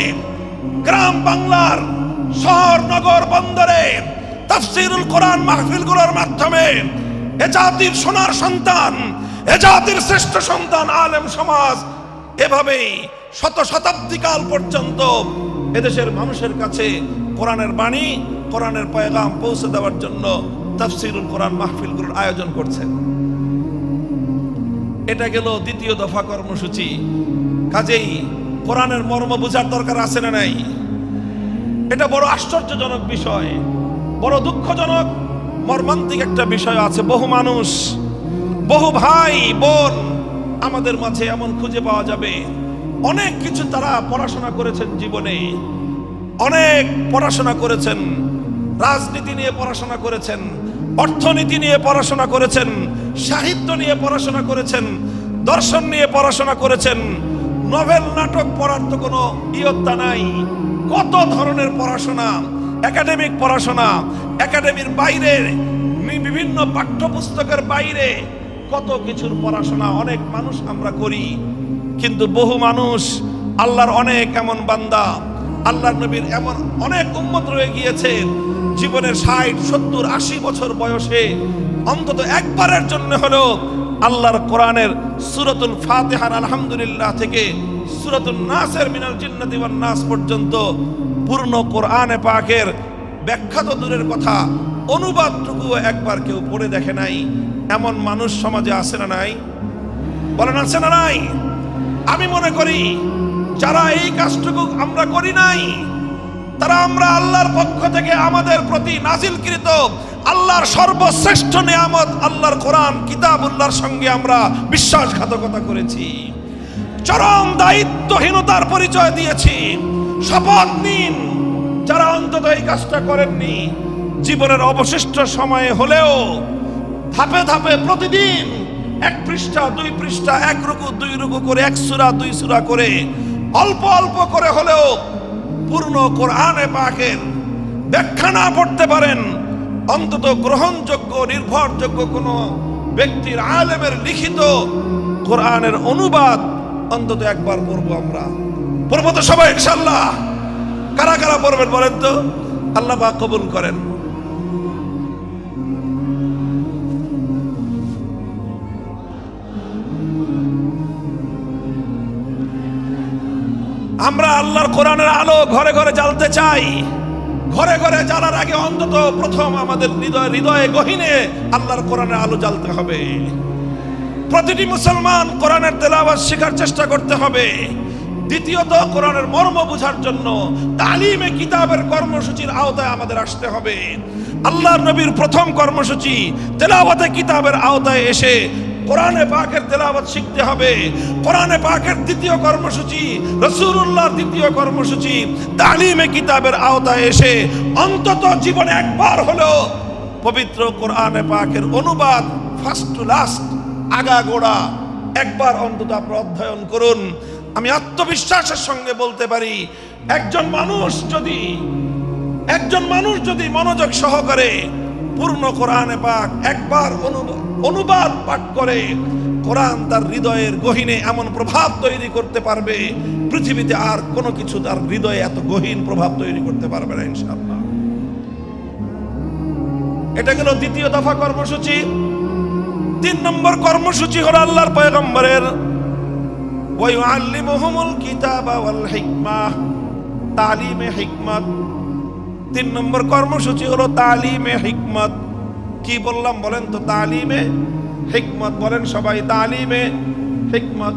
গ্রাম বাংলার শহর নগর বন্দরে তাফসীরুল কোরআন মাহফিলগুলোর মাধ্যমে এ জাতির সোনার সন্তান, এ জাতির শ্রেষ্ঠ সন্তান আলেম সমাজ এভাবেই শতাব্দী কাল পর্যন্ত এদেশের মানুষের কাছে কোরআনের বাণী, কোরআনের পয়গাম পৌঁছে দেওয়ার জন্য তাফসীরুল কোরআন মাহফিলগুলোর আয়োজন করছেন। এটা গেল 2য় দফা কর্মসূচি। কাজেই কোরআনের মর্ম বোঝার দরকার আছে না নাই? এটা বড় আশ্চর্যজনক বিষয়, বড় দুঃখজনক মর্মান্তিক একটা বিষয় আছে। বহু মানুষ, বহু ভাই বোন আমাদের মাঝে এমন খুঁজে পাওয়া যাবে, অনেক কিছু তারা পড়াশোনা করেছেন জীবনে, অনেক পড়াশোনা করেছেন, রাজনীতি নিয়ে পড়াশোনা করেছেন, অর্থনীতি নিয়ে পড়াশোনা করেছেন, সাহিত্য নিয়ে পড়াশোনা করেছেন, দর্শন নিয়ে পড়াশোনা করেছেন। নভেল নাটক পড়ার তো কোনো ইয়ত্তা নাই। কত ধরনের পড়াশোনা, একাডেমিক পড়াশোনা, একাডেমির বাইরে বিভিন্ন পাঠ্যপুস্তকের বাইরে কত কিছুর পড়াশোনা অনেক মানুষ আমরা করি। কিন্তু বহু মানুষ, আল্লাহর অনেক এমন বান্দা, আল্লাহর নবীর এমন অনেক উম্মত রয়ে গিয়েছে, জীবনের 60, 70, 80 বছর বয়সে অন্তত একবারের জন্য হলেও আল্লাহর কোরআনের সূরাতুল ফাতিহার আলহামদুলিল্লাহ থেকে সূরাতুন নাসের মিনাল জিন্নাতি ওয়ান নাস পর্যন্ত পূর্ণ কোরআনে পাকের ব্যাখ্যা তো দূরের কথা, অনুবাদটুকু একবার কেউ পড়ে দেখে নাই। এমন মানুষ সমাজে আছে না নাই? বলেন আছে না নাই? আমি মনে করি যারা এই কাজটুকু আমরা করি নাই, তারা আমরা আল্লাহর পক্ষ থেকে আমাদের প্রতি নাজিলকৃত আল্লাহর সর্বশ্রেষ্ঠ নিয়ামত আল্লাহর কোরআন কিতাবুল্লাহর সঙ্গে আমরা বিশ্বাসঘাতকতা করেছি, চরম দায়িত্বহীনতার পরিচয় দিয়েছি। শপথ নিন যারা অন্তত এই কাজটা করেননি, জীবনের অবশিষ্ট সময়ে হলেও ধাপে ধাপে প্রতিদিন 1 পৃষ্ঠা 2 পৃষ্ঠা 1 রুকু 2 রুকু করে 1 সূরা 2 সূরা করে অল্প অল্প করে হলেও পূর্ণ কোরআনে পাকের ব্যাখ্যা না পড়তে পারেন, অন্তত গ্রহণযোগ্য নির্ভরযোগ্য কোনো ব্যক্তির আলেমের লিখিত কোরআনের অনুবাদ অন্তত একবার পড়বো। আমরা পড়বো তো সবাই ইনশাআল্লাহ? কারা কারা পড়বেন বলেন তো? আল্লাহ পাক কবুল করেন। আমরা আল্লাহর কোরআনের আলো ঘরে ঘরে জ্বালতে চাই। ঘরে ঘরে জ্বালার আগে অন্তত প্রথম আমাদের হৃদয়ে গহীনে আল্লাহর কোরআনের আলো জ্বালতে হবে। প্রতিটি মুসলমান কোরআনের তেলাওয়াত শেখার চেষ্টা করতে হবে। দ্বিতীয়ত, কোরআনের মর্ম বোঝার জন্য তালিমে কিতাবের কর্মসূচির আওতায় আমাদের আসতে হবে। আল্লাহর নবীর প্রথম কর্মসূচি তেলাওয়াতে কিতাবের আওতায় এসে কোরআনে পাকের তেলাওয়াত শিখতে হবে। কোরআনে পাকের দ্বিতীয় কর্মসূচি, রাসূলুল্লাহর দ্বিতীয় কর্মসূচি তালিমে কিতাবের আওতায় এসে অন্তত জীবনে একবার হলেও পবিত্র কোরআনে পাকের অনুবাদ ফার্স্ট টু লাস্ট আগাগোড়া একবার অন্তত আপনারা অধ্যয়ন করুন। আমি আত্মবিশ্বাসের সঙ্গে বলতে পারি, একজন মানুষ যদি মনোযোগ সহকারে পূর্ণ কোরআনে পাক একবার অনুবাদ পাঠ করে, কোরআন তার হৃদয়ের গহীনে এমন প্রভাব তৈরি করতে পারবে, পৃথিবীতে আর কোনো কিছু তার হৃদয়ে এত গহীন প্রভাব তৈরি করতে পারবে না ইনশাআল্লাহ। এটা গেল দ্বিতীয় দফা কর্মসূচি। 3 নম্বর কর্মসূচি হলো আল্লাহর পয়গম্বরের ওয়া ইউআল্লিমুহুমুল কিতাবা ওয়াল হিকমাহ, তালিমে হিকমত। 3 নম্বর কর্মসূচি হলো তালিমে হিকমত। কি বললাম বলেন তো? তালিমে হিকমত বলেন সবাই, তালিমে হিকমত।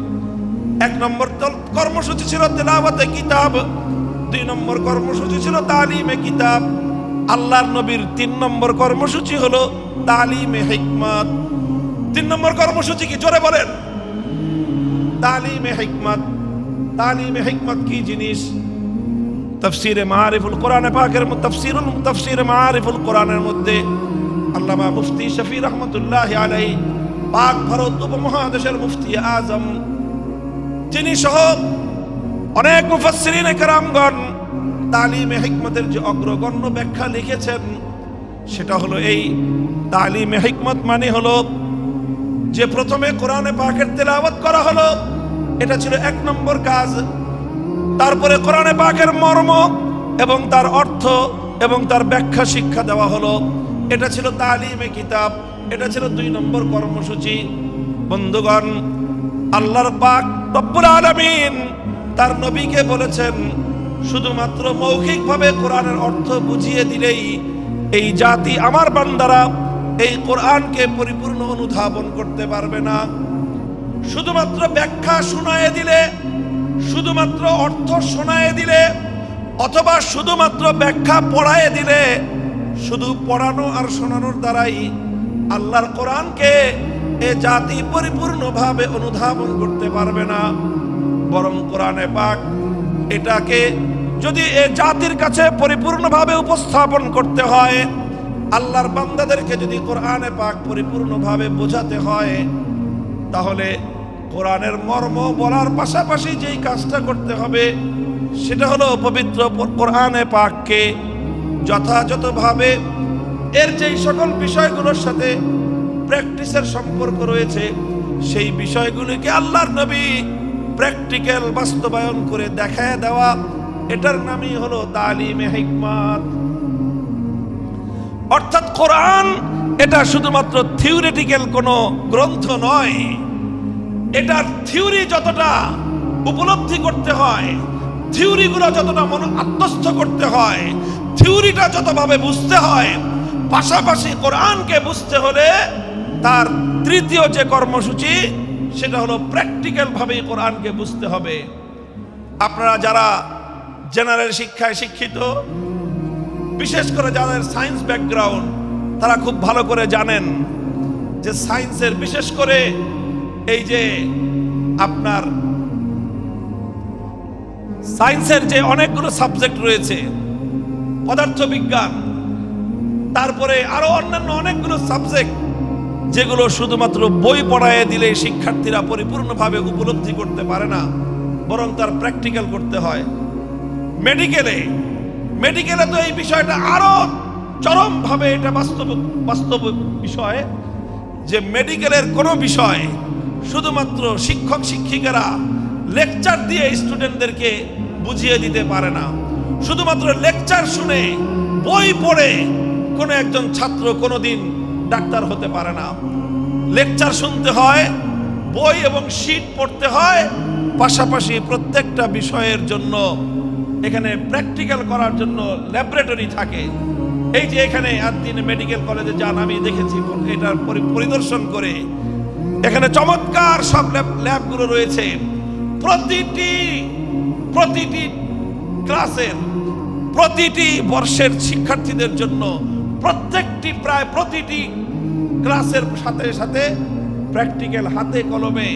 1 নম্বর কর্মসূচি ছিল তেলাওয়াতে কিতাব, 2 নম্বর কর্মসূচি ছিল তালিমে কিতাব। আল্লাহর নবীর 3 নম্বর কর্মসূচি হলো তালিমে হিকমত। 3 নম্বর কর্মসূচি কি? জোরে বলেন। তালিমে হিকমত। তালিমে হিকমত কি জিনিস? তাফসীরে মাআরিফুল কোরআনে পাকের তাফসীরে মাআরিফুল কোরআনের মধ্যে আল্লামা মুফতি শফি রহমতুল্লাহি আলাইহি, পাক ভারত উপমহাদেশের মুফতি আজম, যিনি সহ অনেক মুফাসসিরিনে কেরামগণ তালিমে হিকমতের যে অগ্রগণ্য ব্যাখ্যা লিখেছেন, সেটা হলো এই তালিমে হিকমত মানে হলো যে প্রথমে কোরআনে পাকের তেলাওয়াত করা হলো, এটা ছিল 1 নম্বর কাজ। তারপরে কোরআনে পাকের মর্ম এবং তার অর্থ এবং তার ব্যাখ্যা শিক্ষা দেওয়া হলো, এটা ছিল তালিমে কিতাব। এটা ছিল 2 নম্বর কর্মসূচি। বন্ধুগণ, আল্লাহর পাক রব্বুল আলামিন তার নবীকে বলেছেন, শুধুমাত্র মৌখিকভাবে কোরআনের অর্থ বুঝিয়ে দিলেই এই জাতি আমার বান্দারা এই কোরআনকে পরিপূর্ণ অনুধাবন করতে পারবে না। শুধুমাত্র ব্যাখ্যা শোনায়ে দিলে, শুধুমাত্র অর্থ শোনায়ে দিলে, অথবা শুধুমাত্র ব্যাখ্যা পড়ায়ে দিলে, শুধু পড়ানো আর শোনানোর দ্বারাই আল্লাহর কোরআনকে এ জাতি পরিপূর্ণভাবে অনুধাবন করতে পারবে না। বরং কোরআনে পাক এটাকে যদি এ জাতির কাছে পরিপূর্ণভাবে উপস্থাপন করতে হয়, আল্লাহর বান্দাদেরকে যদি কোরআনে পাক পরিপূর্ণভাবে বোঝাতে হয়, তাহলে কোরআনের মর্ম বলার পাশাপাশি যেই কাজটা করতে হবে সেটা হলো পবিত্র কোরআনে পাককে যথাযথভাবে এর যেই সকল বিষয়গুলোর সাথে প্র্যাকটিসের সম্পর্ক রয়েছে, সেই বিষয়গুলিকে আল্লাহর নবী প্র্যাকটিক্যাল বাস্তবায়ন করে দেখায় দেওয়া, এটার নামই হলো তালিমে হিকমত। অর্থাৎ কোরআন এটা শুধুমাত্র থিওরিটিক্যাল কোনো গ্রন্থ নয়। এটার থিওরি যতটা উপলব্ধি করতে হয়, থিওরিগুলো যতটা মনে আত্মস্থ করতে হয়, থিওরিটা যতভাবে বুঝতে হয়, পাশাপাশি কোরআনকে বুঝতে হলে তার তৃতীয় যে কর্মসূচি সেটা হলো প্র্যাকটিক্যাল ভাবে কোরআনকে বুঝতে হবে। আপনারা যারা জেনারেল শিক্ষায় শিক্ষিত, বিশেষ করে যাদের সায়েন্স ব্যাকগ্রাউন্ড, তারা খুব ভালো করে জানেন যে সায়েন্সের বিশেষ করে এই যে আপনার সায়েন্সের যে অনেকগুলো সাবজেক্ট রয়েছে, পদার্থবিজ্ঞান, তারপরে আরো অন্যান্য অনেকগুলো সাবজেক্ট যেগুলো শুধুমাত্র বই পড়ায় দিলে শিক্ষার্থীরা পরিপূর্ণভাবে উপলব্ধি করতে পারে না, বরং তার প্র্যাকটিক্যাল করতে হয়। মেডিকেলে তো এই বিষয়টা আরো চরমভাবে এটা বাস্তব বিষয় যে মেডিকেলের কোনো বিষয় শুধুমাত্র শিক্ষক শিক্ষিকারা লেকচার দিয়ে স্টুডেন্টদেরকে বুঝিয়ে দিতে পারে না। শুধুমাত্র লেকচার শুনে বই পড়ে কোনো একজন ছাত্র কোনোদিন ডাক্তার হতে পারে না। লেকচার শুনতে হয়, বই এবং শীট পড়তে হয়, পাশাপাশি প্রত্যেকটা বিষয়ের জন্য এখানে প্র্যাকটিক্যাল করার জন্য ল্যাবরেটরি থাকে। এই যে এখানে আদিন মেডিকেল কলেজে যান, আমি দেখেছি এটার পরিদর্শন করে, এখানে চমৎকার সব ল্যাবগুলো রয়েছে। প্রতিটি ক্লাসের প্রতিটি বর্ষের শিক্ষার্থীদের জন্য প্রায় প্রতিটি ক্লাসের সাথে সাথে প্র্যাকটিক্যাল হাতে কলমে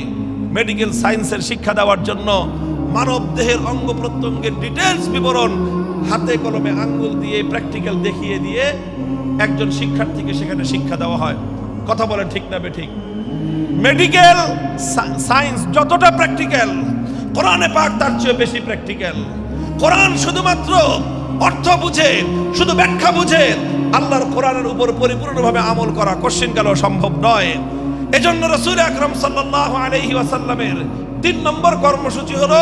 মেডিকেল সায়েন্সের শিক্ষা দেওয়ার জন্য মানব দেহের অঙ্গ প্রত্যঙ্গের ডিটেলস বিবরণ হাতে কলমে আঙ্গুল দিয়ে প্র্যাকটিক্যাল দেখিয়ে দিয়ে একজন শিক্ষার্থীকে সেখানে শিক্ষা দেওয়া হয়। কথা বলেন ঠিক না বেঠিক? মেডিকেল সায়েন্স যতটা প্র্যাকটিক্যাল, কোরআনে পাক তার চেয়ে বেশি প্র্যাকটিক্যাল। কোরআন শুধুমাত্র অর্থ বুঝে, শুধু ব্যাখ্যা বুঝে আল্লাহর কোরআনের উপর পরিপূর্ণভাবে আমল করা কোশ্চিনকাল সম্ভব নয়। এজন্য রাসূল আকরাম সাল্লাল্লাহু আলাইহি ওয়াসাল্লামের 3 নম্বর কর্মসূচি হলো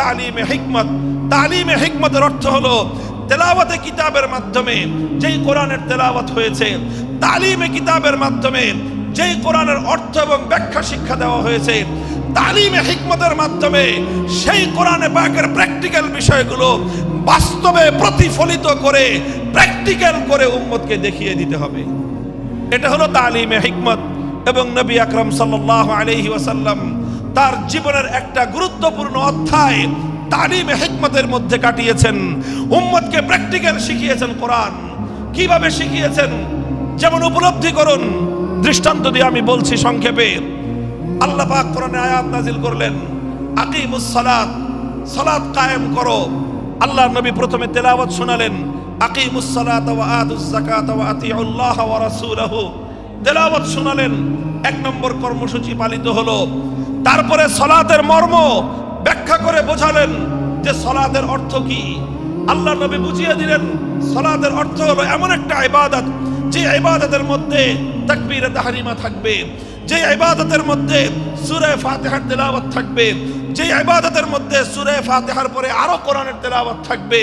তালিমে হিকমত। তালিমে হিকমতের অর্থ হলো তেলাওয়াতে কিতাবের মাধ্যমে যেই কোরআনের তেলাওয়াত হয়েছে, তালিমে কিতাবের মাধ্যমে যেই কোরআনের অর্থ এবং ব্যাখ্যা শিক্ষা দেওয়া হয়েছে, তালিমে হিকমতের মাধ্যমে সেই কোরআনে পাকের প্র্যাকটিক্যাল বিষয়গুলো বাস্তবে প্রতিফলিত করে প্র্যাকটিক্যাল করে উম্মতকে দেখিয়ে দিতে হবে। এটা হলো তালিমে হিকমত। এবং নবী আকরাম সাল্লাল্লাহু আলাইহি ওয়াসাল্লাম তার জীবনের একটা গুরুত্বপূর্ণ অধ্যায় তালিমে হিকমতের মধ্যে কাটিয়েছেন। উম্মতকে প্র্যাকটিক্যাল শিখিয়েছেন। কোরআন কিভাবে শিখিয়েছেন যেমন উপলব্ধি করুন। দৃষ্টান্ত দিয়ে আমি বলছি সংক্ষেপে। আল্লাহ পাক কোরআনে আয়াত নাজিল করলেন, আকিমুস সালাত, সালাত কায়েম করো। আল্লাহর নবী প্রথমে তেলাওয়াত শোনালেন, আকিমুস সালাত ওয়া আতুজ যাকাত ওয়া আতিউল্লাহ ওয়া রাসূলহু। তেলাওয়াত শোনালেন, 1 নম্বর কর্মসূচি পালিত হলো। তারপরে সালাতের মর্ম ব্যাখ্যা করে বোঝালেন যে সালাতের অর্থ কি। আল্লাহর নবী বুঝিয়ে দিলেন সালাতের অর্থ হলো এমন একটা ইবাদত যে ইবাদতের মধ্যে তাকবীরে তাহরিমা থাকবে, যে ইবাদতের মধ্যে সূরা ফাতিহার তেলাওয়াত থাকবে, যে ইবাদতের মধ্যে সূরা ফাতিহার পরে আরো কোরআনের তেলাওয়াত থাকবে,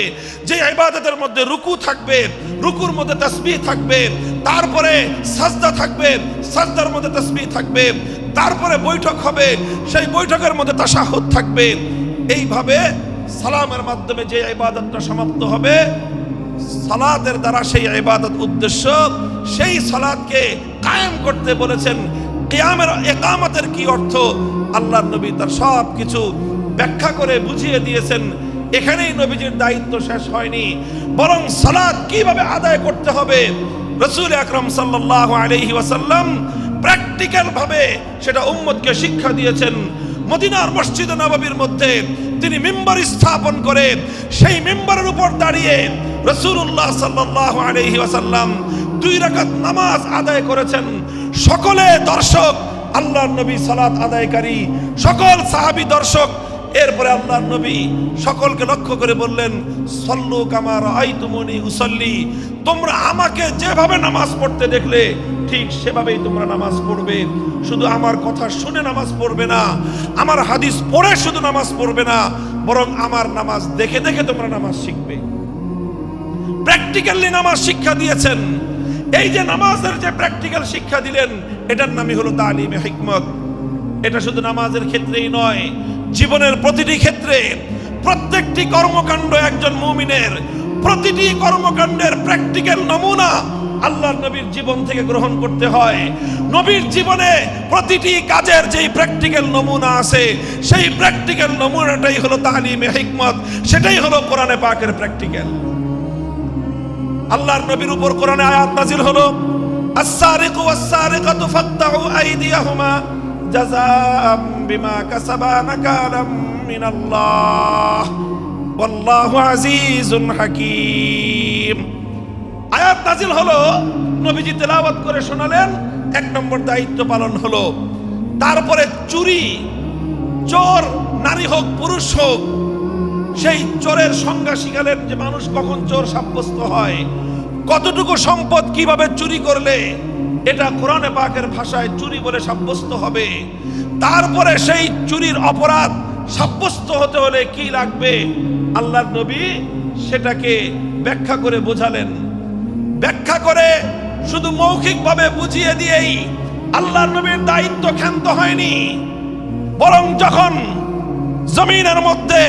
যে ইবাদতের মধ্যে রুকু থাকবে, রুকুর মধ্যে তাসবিহ থাকবে, তারপরে সাজদা থাকবে, সাজদার মধ্যে তাসবিহ থাকবে, তারপরে বৈঠক হবে, সেই বৈঠকের মধ্যে তাশাহুদ থাকবে। এইভাবে সালামের মাধ্যমে যে ইবাদতটা সমাপ্ত হবে, সালাতের দ্বারা সেই ইবাদত উদ্দেশ্য, সেই সালাতকে কায়েম করতে বলেছেন। কিয়ামের ইকামতের কি অর্থ আল্লাহর নবী তার সব কিছু ব্যাখ্যা করে বুঝিয়ে দিয়েছেন। এখানেই নবীজির দায়িত্ব শেষ হয়নি, বরং সালাত কিভাবে আদায় করতে হবে রাসূল আকরাম সাল্লাল্লাহু আলাইহি ওয়াসাল্লাম প্র্যাকটিক্যাল ভাবে সেটা উম্মতকে শিক্ষা দিয়েছেন। মদিনার মসজিদ নববীর মধ্যে তিনি মিম্বার স্থাপন করে সেই মিম্বারের উপর দাঁড়িয়ে রাসূলুল্লাহ সাল্লাল্লাহু আলাইহি ওয়াসাল্লাম 2 রাকাত নামাজ আদায় করেছেন। সকলে দর্শক, আল্লাহর নবী সালাত আদায়কারী, সকল সাহাবী দর্শক। এরপরে আল্লাহর নবী সকলকে লক্ষ্য করে বললেন, সল্লু কামা রাআইতুমুনি উসাল্লি, তোমরা আমাকে যেভাবে নামাজ পড়তে দেখলে ঠিক সেভাবেই তোমরা নামাজ পড়বে। শুধু আমার কথা শুনে নামাজ পড়বে না, আমার হাদিস পড়ে শুধু নামাজ পড়বে না, বরং আমার নামাজ দেখে দেখে তোমরা নামাজ শিখবে। প্র্যাকটিক্যালি নামাজ শিক্ষা দিয়েছেন। এই যে নামাজের যে প্র্যাকটিক্যাল শিক্ষা দিলেন, এটার নামই হলো তালিমে হিকমত। এটা শুধু নামাজের ক্ষেত্রেই নয়, জীবনের প্রতিটি ক্ষেত্রে, প্রত্যেকটি কর্মকাণ্ড একজন মুমিনের প্রতিটি কর্মকাণ্ডের প্র্যাকটিক্যাল নমুনা আল্লাহর নবীর জীবন থেকে গ্রহণ করতে হয়। নবীর জীবনে প্রতিটি কাজের যেই প্র্যাকটিক্যাল নমুনা আছে, সেই প্র্যাকটিক্যাল নমুনাটাই হলো তালিমে হিকমত, সেটাই হলো কোরআনে পাকের প্র্যাকটিক্যাল। আল্লাহর নবীর উপর কোরআনে আয়াত নাজিল হলো, আস-সারিকু ওয়াস-সারিকাতু ফাকতাউ আইদিয়াহুমা জাযাআম বিমা কাসাবা নাকালাম মিনাল্লাহ ওয়াল্লাহু আজিজুন হাকীম। আয়াত নাজিল হলো, নবীজি তেলাওয়াত করে শোনালেন, 1 নম্বর দায়িত্ব পালন হলো। তারপরে চুরি, চোর নারী হোক পুরুষ হোক, সেই চোরের সংজ্ঞা শিখালেন যে মানুষ কখন চোর সাব্যস্ত হয়, কতটুকু সম্পদ কিভাবে চুরি করলে এটা কোরআনে পাকের ভাষায় চুরি বলে সাব্যস্ত হবে। তারপরে সেই চুরির অপরাধ সাব্যস্ত হতে হলে কি লাগবে, আল্লাহর নবী সেটাকে ব্যাখ্যা করে বোঝালেন। ব্যাখ্যা করে শুধু মৌখিকভাবে বুঝিয়ে দিয়েই আল্লাহর নবীর দায়িত্ব ক্ষান্ত হয়নি, বরং যখন জমিনের মধ্যে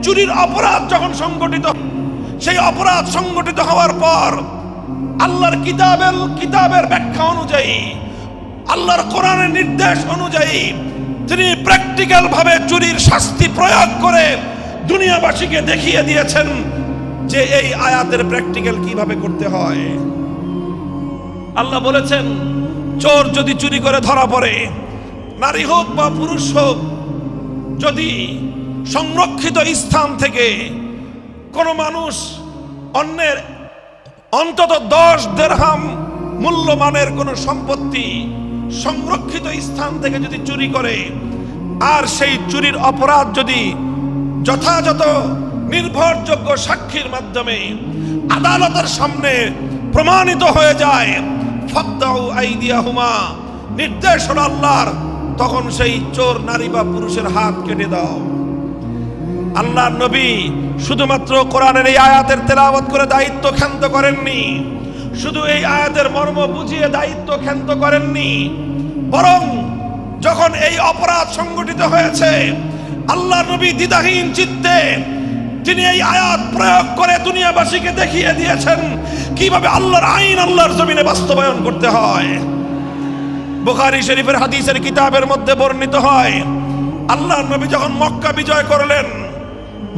চুরির অপরাধ যখন সংগঠিত, সেই অপরাধ সংগঠিত হওয়ার পর আল্লাহর কিতাবের ব্যাখ্যা অনুযায়ী, আল্লাহর কোরআনের নির্দেশ অনুযায়ী তিনি প্র্যাকটিক্যাল ভাবে চুরির শাস্তি প্রয়োগ করে দুনিয়াবাসীকে দেখিয়ে দিয়েছেন যে এই আয়াতের প্র্যাকটিক্যাল কিভাবে করতে হয়। আল্লাহ বলেছেন, চোর যদি চুরি করে ধরা পড়ে, নারী হোক বা পুরুষ হোক, যদি সংরক্ষিত স্থান থেকে কোনো মানুষ অন্যের অন্তত 10 দিরহাম মূল্যমানের কোনো সম্পত্তি সংরক্ষিত স্থান থেকে যদি চুরি করে, আর সেই চুরির অপরাধ যদি যথাযথ নির্ভরযোগ্য সাক্ষীর মাধ্যমে আদালতের সামনে প্রমাণিত হয়ে যায়, ফাকতাউ আইদিয়াহুমা, নির্দেশ হলো আল্লাহর, তখন সেই চোর নারী বা পুরুষের হাত কেটে দাও। আল্লাহর নবী শুধুমাত্র কোরআনের এই আয়াতের তেলাওয়াত করে দায়িত্ব ক্ষান্ত করেননি, শুধু এই আয়াতের মর্ম বুঝিয়ে দায়িত্ব ক্ষান্ত করেননি, বরং যখন এই অপরাধ সংগঠিত হয়েছে, আল্লাহর নবী দ্বিধাহীন চিত্তে তিনি এই আয়াত প্রয়োগ করে দুনিয়াবাসীকে দেখিয়ে দিয়েছেন কিভাবে আল্লাহর আইন আল্লাহর জমিনে বাস্তবায়ন করতে হয়। বুখারী শরীফের হাদিসের কিতাবের মধ্যে বর্ণিত হয়, আল্লাহর নবী যখন মক্কা বিজয় করলেন,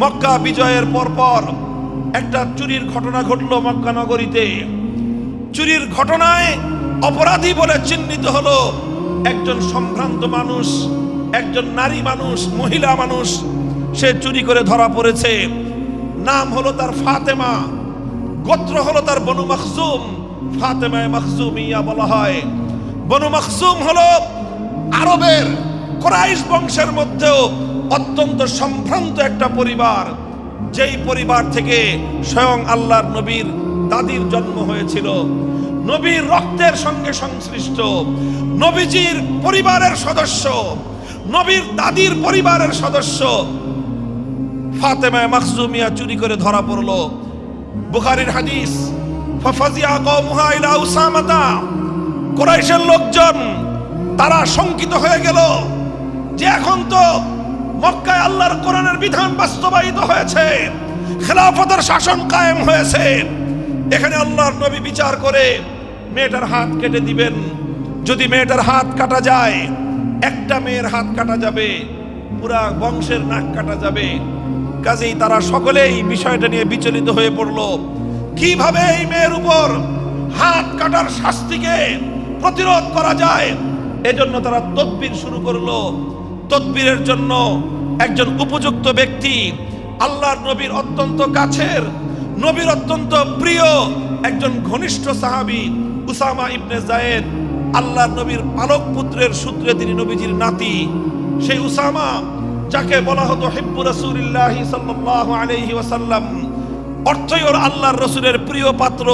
মক্কা বিজয়ের পরপর একটা চুরির ঘটনা ঘটলো মক্কা নগরীতে। চুরির ঘটনায় অপরাধী বলে চিহ্নিত হলো একজন সম্ভ্রান্ত মানুষ, একজন নারী মানুষ, মহিলা মানুষ। সে চুরি করে ধরা পড়েছে। নাম হলো তার ফাতেমা, গোত্র হলো তার বনু মখজুম, ফাতেমায়ে মখজুমিয়া বলা হয়। বনু মখজুম হলো আরবের কুরাইশ বংশের মধ্যেও অত্যন্ত সম্ভ্রান্ত একটা পরিবার, যেই পরিবার থেকে স্বয়ং আল্লাহর নবীর দাদির জন্ম হয়েছিল, নবীর রক্তের সঙ্গে সংশ্লিষ্ট, নবীজির পরিবারের সদস্য, নবীর দাদির পরিবারের সদস্য ফাতেমায়ে মখজুমিয়া চুরি করে ধরা পড়ল। বুখারীর হাদিস, ফাফাজিয়া কওমুহা ইলা উসামাতা, কুরাইশের লোকজন তারা শঙ্কিত হয়ে গেল যে এখন তো মক্কায় আল্লাহর কোরআনের বিধান বাস্তবায়িত হয়েছে, খেলাফতের শাসন কায়েম হয়েছে, এখানে আল্লাহর নবী বিচার করে মেয়েটার হাত কেটে দিবেন। যদি মেয়েটার হাত কাটা যায়, একটা মেয়ের হাত কাটা যাবে, পুরা বংশের নাক কাটা যাবে। কাজেই তারা সকলেই বিষয়টা নিয়ে বিচলিত হয়ে পড়ল, কিভাবে এই মেয়ের উপর হাত কাটার শাস্তিকে প্রতিরোধ করা যায়। এজন্য তারা তদবির শুরু করলো। তদবিরের জন্য একজন উপযুক্ত ব্যক্তি, আল্লাহর নবীর অত্যন্ত কাছের, নবীর অত্যন্ত প্রিয় একজন ঘনিষ্ঠ সাহাবী উসামা ইবনে যায়েদ, আল্লাহর নবীর পালক পুত্রের সূত্রে তিনি নবীজির নাতি। সেই উসামা, যাকে বলা হতো হিব্বু রাসূলিল্লাহ সাল্লাল্লাহু আলাইহি ওয়াসাল্লাম, অর্থই ওর আল্লাহর রাসূলের প্রিয় পাত্র,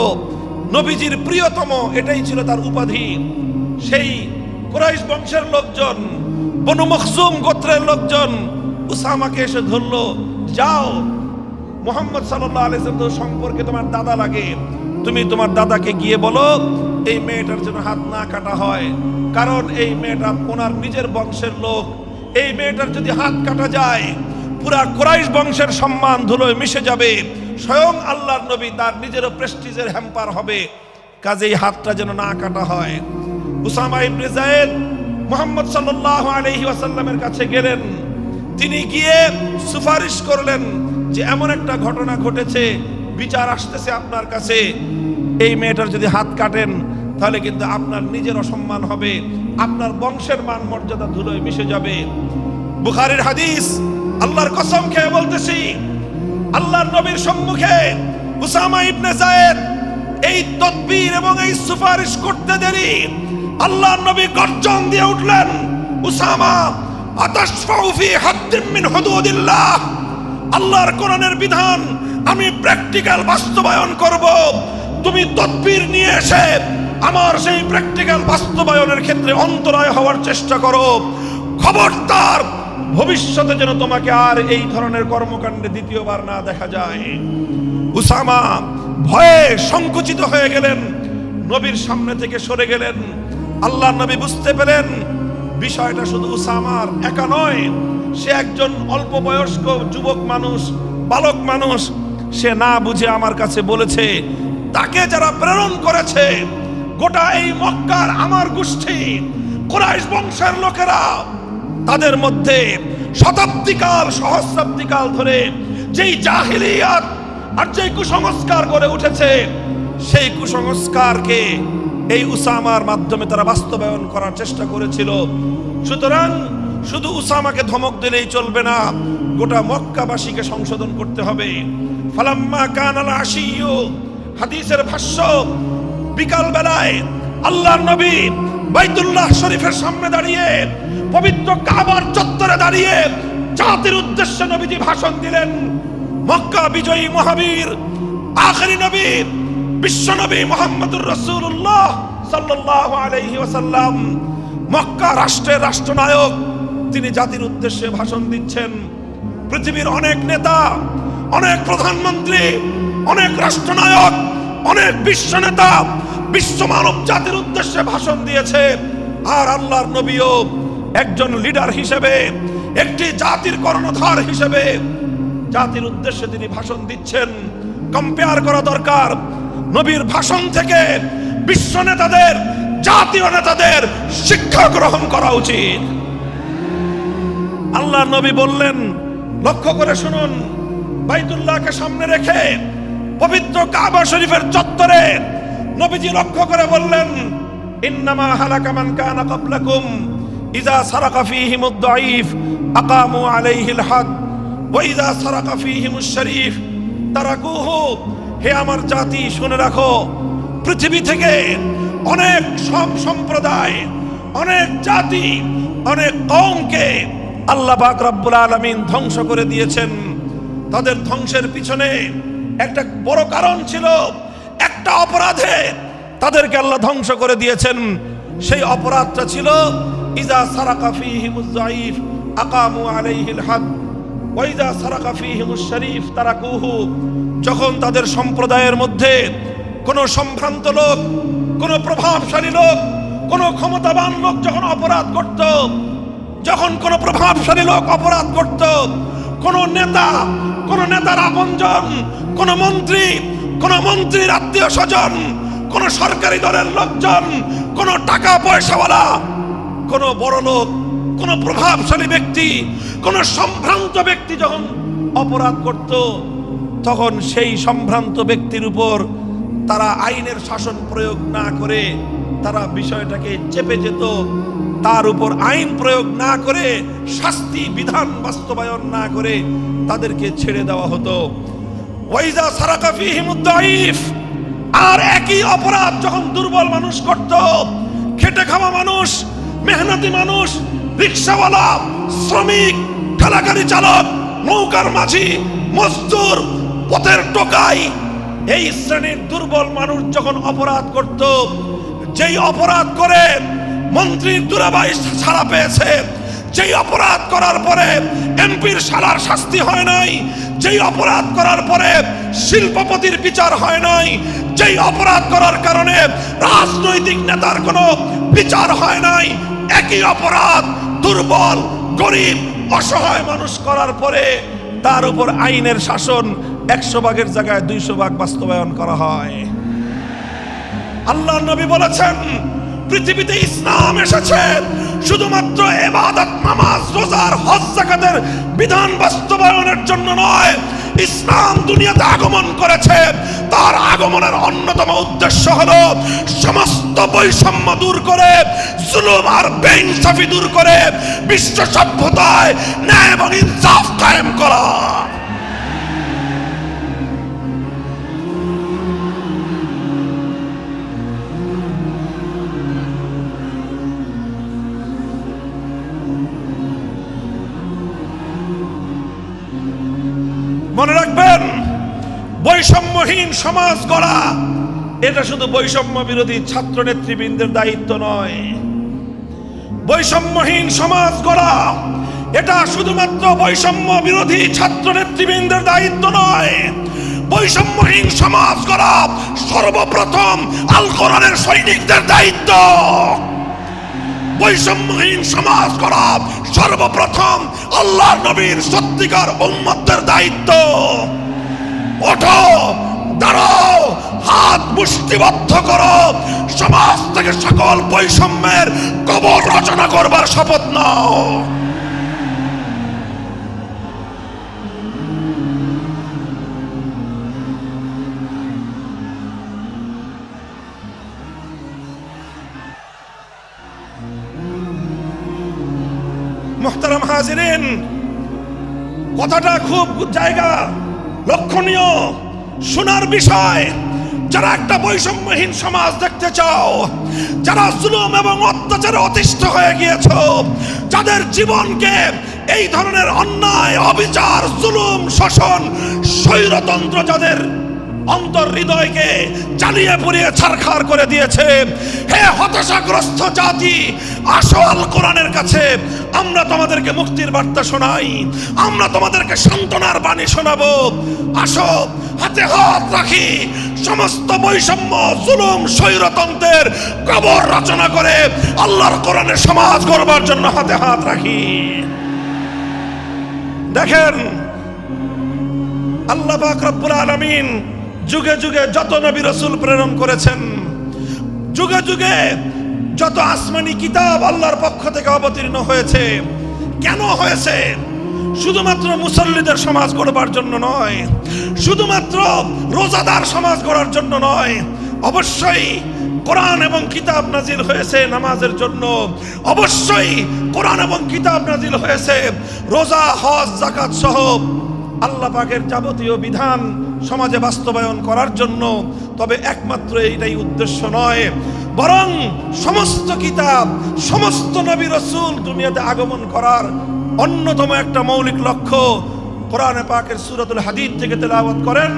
নবীজির প্রিয়তম, এটাই ছিল তার উপাধি। সেই কুরাইশ বংশের লোকজন, বনু মখজুম গোত্রের লোকজন উসামাকে এসে ধরলো, যাও মুহাম্মদ সাল্লাল্লাহু আলাইহি ওয়াসাল্লাম সম্পর্কে তোমার দাদা লাগে, তুমি তোমার দাদাকে গিয়ে বলো এই মেয়েটার জন্য হাত না কাটা হয়, কারণ এই মেয়েটা ওনার নিজের বংশের লোক। এই মেয়েটার যদি হাত কাটা যায়, পুরা কুরাইশ বংশের সম্মান ধুলোয় মিশে যাবে, স্বয়ং আল্লাহর নবী তার নিজেরও প্রেস্টিজের হ্যাম্পার হবে। কাজেই হাতটা যেন না কাটা হয়। উসামা ইবনে যায়েদ মুহাম্মদ সাল্লাল্লাহু আলাইহি ওয়াসাল্লামের কাছে গেলেন। তিনি গিয়ে সুপারিশ করলেন যে এমন একটা ঘটনা ঘটেছে, বিচার আসতেছে আপনার কাছে, এই মেয়েটার যদি হাত কাটেন তাহলে কিন্তু আপনার নিজের অসম্মান হবে, আপনার বংশের মান মর্যাদা ধুলোয় মিশে যাবে। বুখারীর হাদিস, আল্লাহর কসম খেয়ে বলতেছি, আল্লাহর নবীর সম্মুখে উসামা ইবনে যায়েদ এই তদবির এবং এই সুপারিশ করতে দেরি আল্লাহর নবী গর্জন দিয়ে উঠলেন, উসামা আতাশফাউ ফি হাদ্দিন মিন হুদুদিল্লাহ, আল্লাহর কোরআনের বিধান আমি প্র্যাকটিক্যাল বাস্তবায়ন করব, তুমি তদবির নিয়ে এসে আমার সেই প্র্যাকটিক্যাল বাস্তবায়নের ক্ষেত্রে অন্তরায় হওয়ার চেষ্টা করো। খবরদার ভবিষ্যতে যেন তোমাকে আর এই ধরনের কর্মকাণ্ডে দ্বিতীয়বার না দেখা যায়। উসামা ভয়ে সংকুচিত হয়ে গেলেন, নবীর সামনে থেকে সরে গেলেন। আল্লাহর নবী বুঝতে পেরেন বিষয়টা শুধু উসামার একা নয়, সে একজন অল্প বয়স্ক যুবক মানুষ, বালক মানুষ, সে না বুঝে আমার কাছে বলেছে। তাকে যারা প্রেরণ করেছে গোটা এই মক্কার আমার গোষ্ঠী কুরাইশ বংশের লোকেরা, তাদের মধ্যে শতাব্দীকাল সহস্রাব্দীকাল ধরে যেই জাহিলিয়াত আর যেই কুসংস্কার করে উঠেছে, সেই কুসংস্কারকে এই উসামার মাধ্যমে তারা বাস্তবায়ন করার চেষ্টা করেছিল। সুতরাং শুধু উসামাকে ধমক দিলেই চলবে না, গোটা মক্কাবাসীকে সংশোধন করতে হবে। ফালাম্মা কানাল আশিয়্যু, হাদিসের ভাষ্য, বিকাল বেলায় আল্লাহর নবী বাইতুল্লাহ শরীফের সামনে দাঁড়িয়ে, পবিত্র কাবার চত্বরে দাঁড়িয়ে জাতির উদ্দেশ্যে নবীজি ভাষণ দিলেন। মক্কা বিজয়ী মহাবীর আখেরি নবী বিশ্ব নবী মুহাম্মদুর রাসূলুল্লাহ সাল্লাল্লাহু আলাইহি ওয়াসাল্লাম, মক্কা রাষ্ট্রের রাষ্ট্রনায়ক, তিনি জাতির উদ্দেশ্যে ভাষণ দিচ্ছেন। পৃথিবীর অনেক নেতা, অনেক প্রধানমন্ত্রী, অনেক রাষ্ট্রনায়ক, অনেক বিশ্ব নেতা বিশ্ব মানব জাতির উদ্দেশ্যে ভাষণ দিয়েছে, আর আল্লাহর নবীও একজন লিডার হিসেবে, একটি জাতির কর্ণধার হিসেবে জাতির উদ্দেশ্যে তিনি ভাষণ দিচ্ছেন। কম্পেয়ার করা দরকার, নবীর ভাষণ থেকে বিশ্ব নেতাদের, জাতীয় নেতাদের শিক্ষা গ্রহণ করা উচিত। আল্লাহর নবী বললেন, লক্ষ্য করে শুনুন, বাইতুল্লাহকে সামনে রেখে পবিত্র কাবা শরীফের চত্বরে নবীজি লক্ষ্য করে বললেন, ইন্নামা হালাকা মান কানা ক্বাবলাকুম ইযা সারাকা ফীহিমুদ দাঈফ আকামু আলাইহিল হাদ ওয়া ইযা সারাকা ফীহিমুশ শরীফ তারাকুহু। হে আমার জাতি, শুনে রাখো, পৃথিবী থেকে অনেক সব সম্প্রদায়, অনেক জাতি, অনেক কওমকে আল্লাহ পাক রব্বুল আলামিন ধ্বংস করে দিয়েছেন। তাদের ধ্বংসের পিছনে একটা বড় কারণ ছিল, একটা অপরাধে তাদেরকে আল্লাহ ধ্বংস করে দিয়েছেন। সেই অপরাধটা ছিল ইযা সারাকা ফীহিমুজ যায়ীফ আকামু আলাইহিল হাদ ওয়া ইযা সারাকা ফীহিমুশ শরীফ তারাকুহু। যখন তাদের সম্প্রদায়ের মধ্যে কোন সম্ভ্রান্ত লোক, কোন প্রভাবশালী লোক, কোন ক্ষমতাবান লোক যখন অপরাধ করত, যখন কোন প্রভাবশালী লোক অপরাধ করত, কোন নেতা, কোন নেতার আপনজন, কোন মন্ত্রী, কোন মন্ত্রীর আত্মীয় স্বজন, কোন সরকারি দলের লোকজন, কোন টাকা পয়সাওয়ালা, কোন বড় লোক, কোন প্রভাবশালী ব্যক্তি, কোন সম্ভ্রান্ত ব্যক্তি যখন অপরাধ করত, তখন সেই সম্ভ্রান্ত ব্যক্তির উপর তারা আইনের শাসন প্রয়োগ না করে তারা বিষয়টাকে চেপে যেত, তার উপর আইন প্রয়োগ না করে, শাস্তি বিধান বাস্তবায়ন না করে তাদেরকে ছেড়ে দেওয়া হতো। ওয়াইজা সারাকা ফীহিমুদ দাঈফ, আর একই অপরাধ যখন দুর্বল মানুষ করত, খেটে খাওয়া মানুষ, মেহনতি মানুষ, রিকশাওয়ালা, শ্রমিক, ঠেলাগাড়ি চালক, নৌকার মাঝি, মজদুর, পথের টোকাই, এই শ্রেণীর দুর্বল মানুষ যখন অপরাধ করত, যেই অপরাধ করে মন্ত্রীর দুরাবাই ছাড়া পেয়েছে, যেই অপরাধ করার পরে এমপির শালার শাস্তি হয় নাই, যেই অপরাধ করার পরে শিল্পপতির বিচার হয় নাই, যেই অপরাধ করার কারণে রাজনৈতিক নেতার কোনো বিচার হয় নাই, একই অপরাধ দুর্বল, গরিব, অসহায় মানুষ করার পরে তার উপর আইনের শাসন 100 ভাগের জায়গায় 200 ভাগ বাস্তবায়ন করা হয়। আল্লাহর নবী বলেছেন, পৃথিবীতে ইসলাম এসেছে শুধুমাত্র ইবাদত, নামাজ, রোজার, হজ, যাকাতের বিধান বাস্তবায়নের জন্য নয়। ইসলাম দুনিয়াতে আগমন করেছে, তার আগমনের অন্যতম উদ্দেশ্য হলো সমস্ত বৈষম্য দূর করে, জুলুম আর বেইনসাফি দূর করে বিশ্ব সভ্যতায় ন্যায় এবং ইনসাফ কায়েম করা। মনে রাখবেন, বৈষম্যহীন সমাজ গড়া এটা শুধু বৈষম্য বিরোধী ছাত্র নেতৃবৃন্দের দায়িত্ব নয়। বৈষম্যহীন সমাজ গড়া এটা শুধুমাত্র বৈষম্য বিরোধী ছাত্র নেতৃবৃন্দের দায়িত্ব নয়। বৈষম্যহীন সমাজ গড়া সর্বপ্রথম আল কোরআনের সৈনিকদের দায়িত্ব। বৈষম্যহীন সমাজ গড়া সর্বপ্রথম আল্লাহর নবীর সত্যিকার উম্মতের দায়িত্ব। ওঠো, দাঁড়াও, হাত মুষ্টিবদ্ধ করো, সমাজ থেকে সকল বৈষম্যের কবর রচনা করবার শপথ নাও। মুহতারাম হাজিরিন, কথাটা খুব জায়গা লক্ষণীয়, শোনার বিষয়। যারা একটা বৈষম্যহীন সমাজ দেখতে চাও, যারা জুলুম এবং অত্যাচারে অতিষ্ঠ হয়ে গিয়েছ, যাদের জীবনকে এই ধরনের অন্যায়, অবিচার, জুলুম, শোষণ, স্বৈরতন্ত্র যাদের অন্তর হৃদয়কে জ্বালিয়ে পুড়িয়ে ছারখার করে দিয়েছে, হে হতাশাগ্রস্ত জাতি, আসো আল কোরআনের কাছে। আমরা তোমাদেরকে মুক্তির বার্তা শোনাই, আমরা তোমাদেরকে সান্ত্বনার বাণী শোনাবো। আসো, হাতে হাত রাখি, সমস্ত বৈষম্য, জুলুম, স্বৈরতন্ত্রের কবর রচনা করে আল্লাহর কোরআনের সমাজ গড়বার জন্য হাতে হাত রাখি। দেখেন, আল্লাহ পাক রব্বুল আলামিন যুগে যুগে যত নবী রাসূল প্রেরণ করেছেন, যুগে যুগে যত আসমানি কিতাব আল্লাহর পক্ষ থেকে অবতীর্ণ হয়েছে, কেন হয়েছে? শুধুমাত্র মুসল্লিদের সমাজ গড়বার জন্য নয়, শুধুমাত্র রোজাদার সমাজ গড়ার জন্য নয়। অবশ্যই কোরআন এবং কিতাব নাজিল হয়েছে নামাজের জন্য, অবশ্যই কোরআন এবং কিতাব নাজিল হয়েছে রোজা, হজ, যাকাত সহ আল্লাহ পাকের যাবতীয় বিধান সমাজে বাস্তবায়ন করার জন্য। তবে একমাত্র এইটাই উদ্দেশ্য নয়, বরং সমস্ত কিতাব, সমস্ত নবী রাসূল দুনিয়াতে আগমন করার অন্যতম একটা মৌলিক লক্ষ্য। কোরআনে পাকের সূরাতুল হাদীদ থেকে তেলাওয়াত করেন,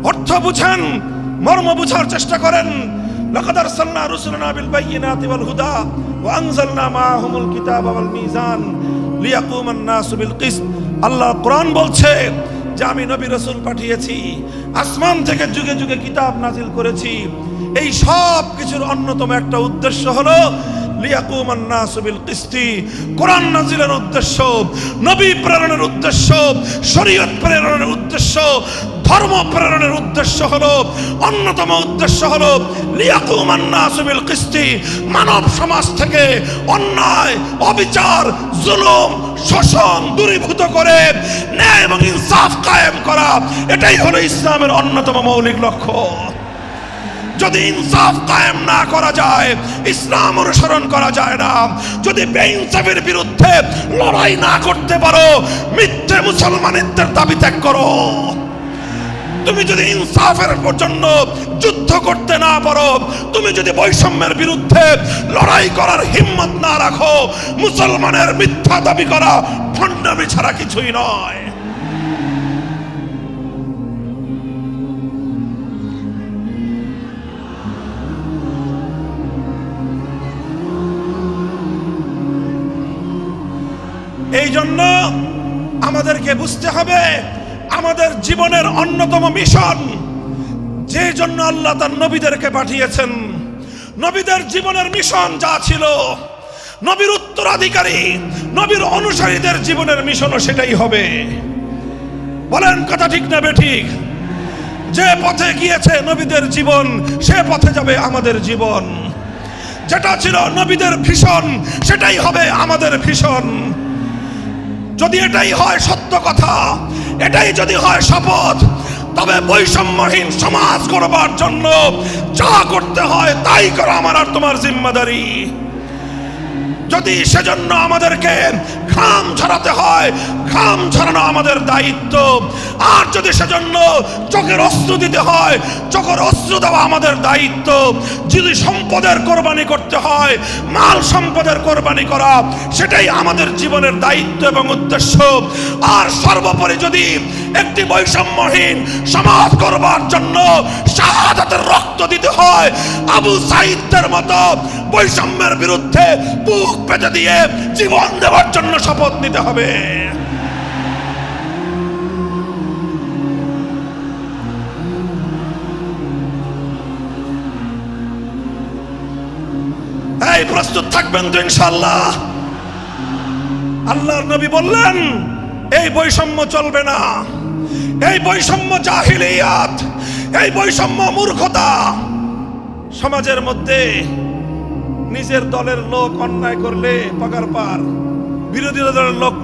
অর্থ বুঝেন, মর্ম বুঝার চেষ্টা করেন। লাকাদ আরসালনা রুসুলানা বিল বায়িনাতি ওয়াল হুদা ওয়া আনজালনা মাআহুমুল কিতাবা ওয়াল মিজান লিয়াকুমান নাসু বিল কিসত। আল্লাহ কোরআন বলছে যে আমি নবী রাসূল পাঠিয়েছি, আসমান থেকে যুগে যুগে কিতাব নাজিল করেছি। এই সব কিছুর অন্যতম একটা উদ্দেশ্য হলো লিয়াকুমান নাসু বিল কিসতি। কোরআন নাজিলের উদ্দেশ্য, নবী প্রেরণের উদ্দেশ্য, শরীয়ত প্রেরণের উদ্দেশ্য, ধর্ম প্রেরণের উদ্দেশ্য হলো, অন্যতম উদ্দেশ্য হলো লিয়াকুমান নাসু বিল কিসতি। মানব সমাজ থেকে অন্যায়, অবিচার, জুলুম, শোষণ দূরীভূত করে ন্যায় এবং ইনসাফ কায়েম করা, এটাই হলো ইসলামের অন্যতম মৌলিক লক্ষ্য। যদি ইনসাফ কায়েম না করা যায়, ইসলাম অনুসরণ করা যায় না। যদি বেইনসাফের বিরুদ্ধে লড়াই না করতে পারো, মিথ্যে মুসলমানিত্বের দাবি ত্যাগ করো। তুমি যদি ইনসাফের জন্য যুদ্ধ করতে না পারো, তুমি যদি বৈষম্যের বিরুদ্ধে লড়াই করার হিম্মত না রাখো, মুসলমানের মিথ্যা দাবি করা ভণ্ডামি ছাড়া কিছুই নয়। এই জন্য আমাদেরকে বুঝতে হবে, আমাদের জীবনের অন্যতম মিশন, যে জন্য আল্লাহ তার নবীদেরকে পাঠিয়েছেন, নবীদের জীবনের মিশন যা ছিল, নবীর উত্তরাধিকারী, নবীর অনুসারীদের জীবনের মিশনও সেটাই হবে। বলেন কথা ঠিক না বেঠিক? যে পথে গিয়েছে নবীদের জীবন, সে পথে যাবে আমাদের জীবন। যেটা ছিল নবীদের ভীষণ, সেটাই হবে আমাদের ভীষণ। যদি এটাই হয় সত্য কথা, এটাই যদি হয় শপথ, তবে বৈষম্যহীন সমাজ গড়বার জন্য যা করতে হয় তাই করা আমার আর তোমার জিম্মাদারি। যদি সেজন্য আমাদেরকে ঘাম ঝরাতে হয়, ঘাম ঝরানো আমাদের দায়িত্ব। আর যদি সেজন্য চোখের অশ্রু দিতে হয়, চোখের অশ্রু দেওয়া আমাদের দায়িত্ব। যদি সম্পদের কোরবানি করতে হয়, মাল সম্পদের কোরবানি করা, সেটাই আমাদের জীবনের দায়িত্ব এবং উদ্দেশ্য। আর সর্বোপরি যদি একটি বৈষম্যহীন সমাজ করবার জন্য শাহাদাতের রক্ত দিতে হয়, আবু সাঈদের মতো বৈষম্যের বিরুদ্ধে বুক পেতে দিয়ে জীবন দেওয়ার জন্য শপথ নিতে হবে। এই প্রস্তুত থাকবেন তো ইনশাআল্লাহ? আল্লাহর নবী বললেন এই বৈষম্য চলবে না, এই বৈষম্য জাহিলিয়াত, এই বৈষম্য মূর্খতা। সমাজের মধ্যে নিজের দলের লোক অন্যায় করলে পাকার পার, বিরোধী দলের লোক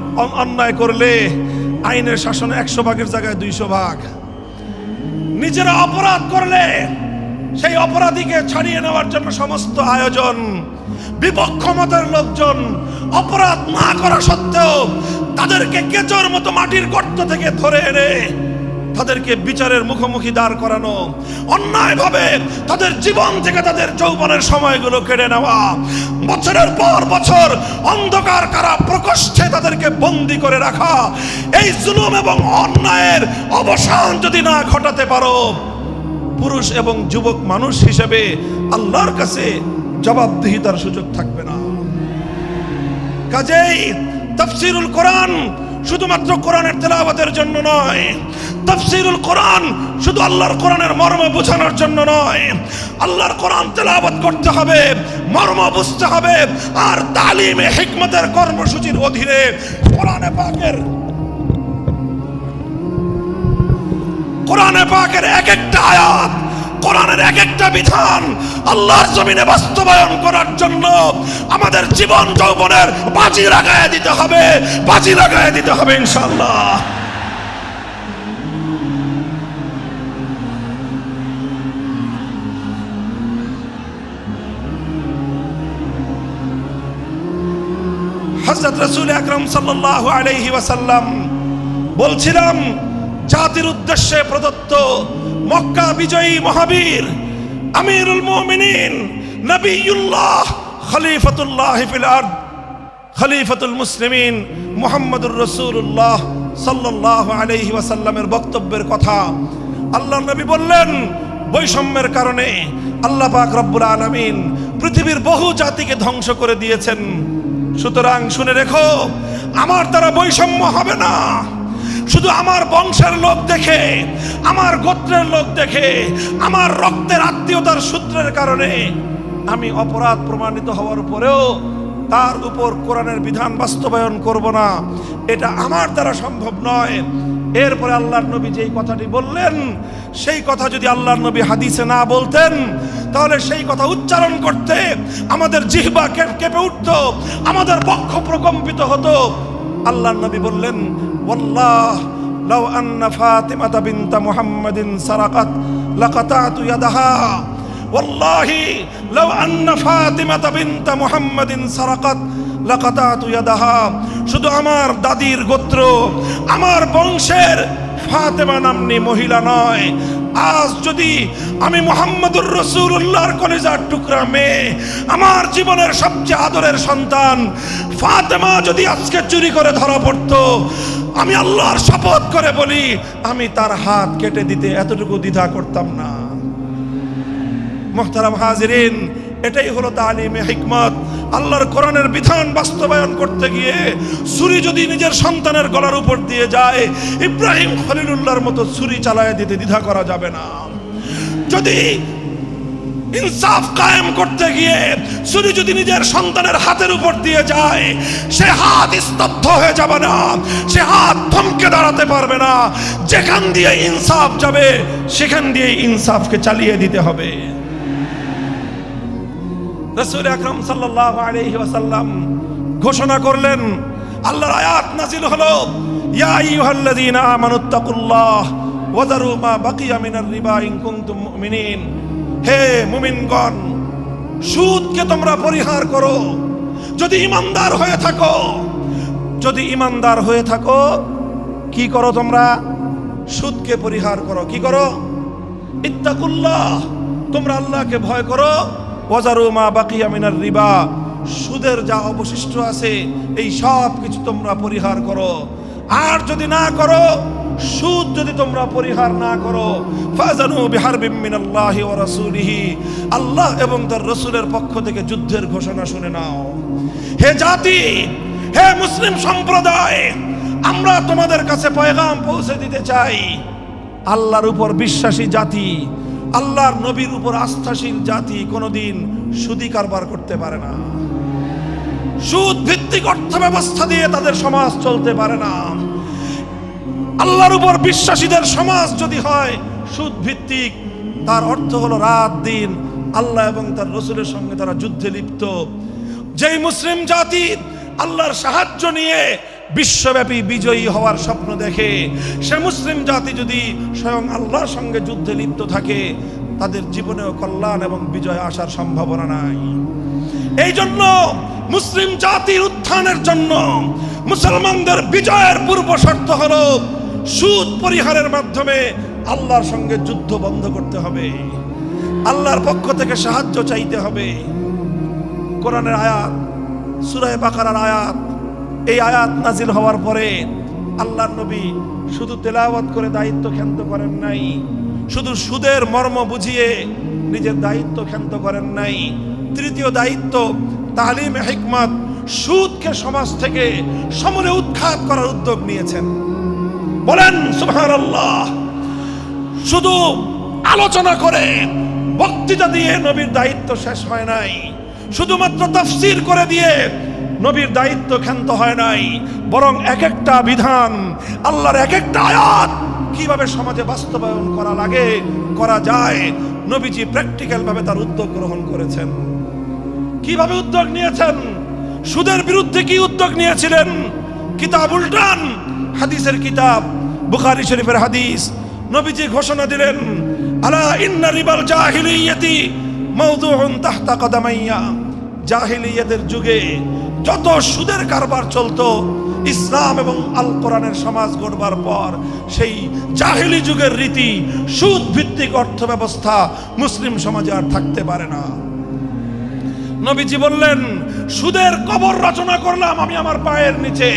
অন্যায় করলে আইনের শাসনে 100 ভাগের জায়গায় 200 ভাগ। নিজেরা অপরাধ করলে সেই অপরাধীকে ছাড়িয়ে নেওয়ার জন্য সমস্ত আয়োজন। বিপক্ষ মতের লোকজন অপরাধ না করা সত্ত্বেও তাদেরকে কেচোর মতো মাটির গর্ত থেকে ধরে এনে তাদেরকে বিচারের মুখোমুখি দাঁড় করানো, অন্যায়ভাবে তাদের জীবন থেকে তাদের যৌবনের সময়গুলো কেড়ে নেওয়া, বছরের পর বছর অন্ধকার কারা প্রকোষ্ঠে তাদেরকে বন্দী করে রাখা। এই জুলুম এবং অন্যায়ের অবসান যদি না ঘটাতে পারো, পুরুষ এবং যুবক মানুষ হিসেবে আল্লাহর কাছে জবাবদিহিতার সুযোগ থাকবে না। কাজেই তাফসীরুল কোরআন শুধুমাত্র কোরআনের তেলাওয়াতের জন্য নয়, তাফসীরুল কোরআন শুধু আল্লাহর কোরআনের মর্ম বোঝানোর জন্য নয়। আল্লাহর কোরআন তেলাওয়াত করতে হবে, মর্ম বুঝতে হবে, আর তালিমে হিকমতের কর্মসূচির অধীনে কোরআনে পাকের এক একটা আয়াত, কোরআনের এক একটা বিধান আল্লাহর জমিনে বাস্তবায়ন করার জন্য আমাদের জীবন যৌবনের বাজি লাগায় দিতে হবে, বাজি লাগায় দিতে হবে ইনশাআল্লাহ। হযরত রাসূল আকরাম সাল্লাল্লাহু আলাইহি ওয়াসাল্লাম বলছিলাম, জাতির উদ্দেশ্যে প্রদত্ত মক্কা বিজয়ী মহাবীর আমিরুল মুমিনিন নবিয়ুল্লাহ খলিফাতুল্লাহ ফিল আরদ খলিফাতুল মুসলিমিন মুহাম্মদুর রাসূলুল্লাহ সাল্লাল্লাহু আলাইহি ওয়াসাল্লামের বক্তব্যের কথা আল্লাহর নবী বললেন, বৈষম্যের কারণে আল্লাহ পাক রব্বুল আলামিন পৃথিবীর বহু জাতিকে ধ্বংস করে দিয়েছেন। সুতরাং শুনে রেখো, আমার দ্বারা বৈষম্য হবে না। শুধু আমার বংশের লোক দেখে, আমার গোত্রের লোক দেখে, আমার রক্তের আত্মীয়তার সূত্রের কারণে আমি অপরাধ প্রমাণিত হওয়ার পরেও তার উপর কোরআনের বিধান বাস্তবায়ন করব না, এটা আমার দ্বারা সম্ভব নয়। এরপরে আল্লাহর নবী যেই কথাটি বললেন, সেই কথা যদি আল্লাহর নবী হাদিসে না বলতেন, তাহলে সেই কথা উচ্চারণ করতে আমাদের জিহ্বা কেঁপে উঠত, আমাদের বক্ষ প্রকম্পিত হতো। আল্লাহর নবী বললেন, ওয়াল্লাহ লাউ আন্না ফাতিমাতা বিনতা মুহাম্মাদিন সারাকাত লাকাতাতু ইয়াদাহা, ওয়াল্লাহি লাউ আন্না ফাতিমাতা বিনতা মুহাম্মাদিন সারাকাত লাকাতাতু ইয়াদাহা। শুধু আমার দাদির গোত্র, আমার বংশের ফাতেমা নামনি মহিলা নয়, আজ যদি আমি মুহাম্মদুর রাসূলুল্লাহর কলিজার টুকরা মেয়ে, আমার জীবনের সবচেয়ে আদরের সন্তান ফাতেমা যদি আজকে চুরি করে ধরা পড়তো, আমি আল্লাহর শপথ করে বলি, আমি তার হাত কেটে দিতে এতটুকু দ্বিধা করতাম না। মুহতারাম হাজিরিন, এটাই হলো তালিমে হিকমত। আল্লাহর কোরআনের বিধান বাস্তবায়ন করতে গিয়ে ছুরি যদি নিজের সন্তানের গলার উপর দিয়ে যায়, ইব্রাহিম খলিলুল্লাহর মতো ছুরি চালায় দিতে দ্বিধা করা যাবে না। যদি ইনসাফ কায়েম করতে গিয়ে ছুরি যদি নিজের সন্তানের হাতের উপর দিয়ে যায়, সে হাত স্তব্ধ হয়ে যাবে না, সে হাত থমকে দাঁড়াতে পারবে না। যেখান দিয়ে ইনসাফ যাবে সেখান দিয়ে ইনসাফকে চালিয়ে দিতে হবে। রাসূল আকরাম সাল্লাল্লাহু আলাইহি ওয়াসাল্লাম ঘোষণা করলেন, আল্লাহর আয়াত নাযিল হলো, ইয়া আইয়ুহাল্লাযীনা আমানুত্তাকুল্লাহ ওয়া যারু মা বাকিয়া মিনার রিবা ইন কুনতুম মুমিনিন। হে মুমিনগণ, সুদকে তোমরা পরিহার করো যদি ইমানদার হয়ে থাকো, যদি ইমানদার হয়ে থাকো, কি করো তোমরা? সুদকে পরিহার করো। কি করো? ইত্তাকুল্লাহ, তোমরা আল্লাহকে ভয় করো। ওয়াজারু মা বাকিয়া মিনার রিবা, সুদের যা অবশিষ্ট আছে এই সব কিছু তোমরা পরিহার করো। আর যদি না করো, সুদ যদি তোমরা পরিহার না করো, ফাজানু বিহারবিম মিনাল্লাহি ওয়া রাসূলিহি, আল্লাহ এবং তার রাসূলের পক্ষ থেকে যুদ্ধের ঘোষণা শুনে নাও। হে জাতি, হে মুসলিম সম্প্রদায়, আমরা তোমাদের কাছে পয়গাম পৌঁছে দিতে চাই। আল্লাহর উপর বিশ্বাসী জাতি, আল্লাহর নবীর উপর আস্থাশীল জাতি কোনোদিন সুদি কারবার করতে পারে না। সুদ ভিত্তিক অর্থ ব্যবস্থা দিয়ে তাদের সমাজ চলতে পারে না। আল্লাহর উপর বিশ্বাসীদের সমাজ যদি হয় সুদ ভিত্তিক, তার অর্থ হলো রাত দিন আল্লাহ এবং তার রাসূলের সঙ্গে তারা যুদ্ধে লিপ্ত। যেই মুসলিম জাতি আল্লাহর সাহায্য নিয়ে বিশ্বব্যাপী বিজয়ী হওয়ার স্বপ্ন দেখে, সে মুসলিম জাতি যদি স্বয়ং আল্লাহর সঙ্গে যুদ্ধে লিপ্ত থাকে, তাদের জীবনেও কল্যাণ এবং বিজয় আসার সম্ভাবনা নাই। এই জন্য মুসলিম জাতির উত্থানের জন্য মুসলমানদের বিজয়ের পূর্ব শর্ত হলো সুদ পরিহারের মাধ্যমে আল্লাহর সঙ্গে যুদ্ধ বন্ধ করতে হবে, আল্লাহর পক্ষ থেকে সাহায্য চাইতে হবে। কোরআনের আয়াত, সূরা বাকারার আয়াত, এই আয়াত নাজিল হওয়ার পরে আল্লাহর নবী শুধু তেলাওয়াত করে দায়িত্ব ক্ষান্ত করেন নাই, শুধু সুদের মর্ম বুঝিয়ে নিজের দায়িত্ব ক্ষান্ত করেন নাই। তৃতীয় দায়িত্ব তালিমে হিকমত, সুদকে সমাজ থেকে সমূলে উৎখাত করার উদ্যোগ নিয়েছেন। বলেন সুবহানাল্লাহ। শুধু আলোচনা করে বক্তৃতা দিয়ে নবীর দায়িত্ব শেষ হয় নাই, শুধুমাত্র তাফসীর করে দিয়ে নবীর দায়িত্ব ক্ষান্ত হয় নাই, বরং এক একটা বিধান, আল্লাহর এক একটা আয়াত কিভাবে সমাজে বাস্তবায়ন করা লাগে, করা যায়, নবীজি প্র্যাকটিক্যাল ভাবে তার উদ্যোগ গ্রহণ করেছেন। কিভাবে উদ্যোগ নিয়েছেন? সুদের বিরুদ্ধে কি উদ্যোগ নিয়েছিলেন? কিতাব উল্টান, হাদিসের কিতাব বুখারী শরীফের হাদিস, নবীজি ঘোষণা দিলেন, আলা ইন্না রিবাল জাহিলিয়াতি মাওদুউন তাহতা কদামাইয়া। জাহিলিয়াতের যুগে যত সুদের কারবার চলতো, ইসলাম এবং আল কোরআনের সমাজ গড়বার পর সেই জাহিলি যুগের রীতি, সুদ ভিত্তিক অর্থ ব্যবস্থা মুসলিম সমাজে আর থাকতে পারে না। নবীজি বললেন, সুদের কবর রচনা করলাম আমি আমার পায়ের নিচে।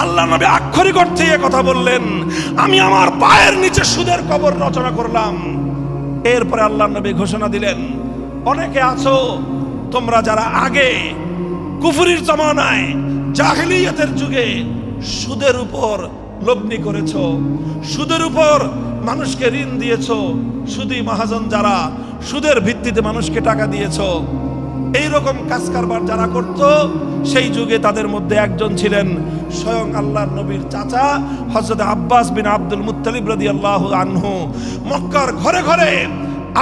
আল্লাহ নবী আক্ষরিক অর্থে এ কথা বললেন, আমি আমার পায়ের নিচে সুদের কবর রচনা করলাম। এরপরে আল্লাহ নবী ঘোষণা দিলেন, অনেকে আছো তোমরা যারা আগে কুফরির জমানায় জাহিলিয়াতের যুগে সুদের উপর লগ্নি করেছো, সুদের উপর মানুষকে ঋণ দিয়েছো, সুদী মহাজন যারা সুদের ভিত্তিতে মানুষকে টাকা দিয়েছো, এইরকম কাজ কারবার যারা করত, সেই যুগে তাদের মধ্যে একজন ছিলেন স্বয়ং আল্লাহর নবীর চাচা হযরত আব্বাস বিন আব্দুল মুত্তালিব রাদিয়াল্লাহু আনহু। মক্কার ঘরে ঘরে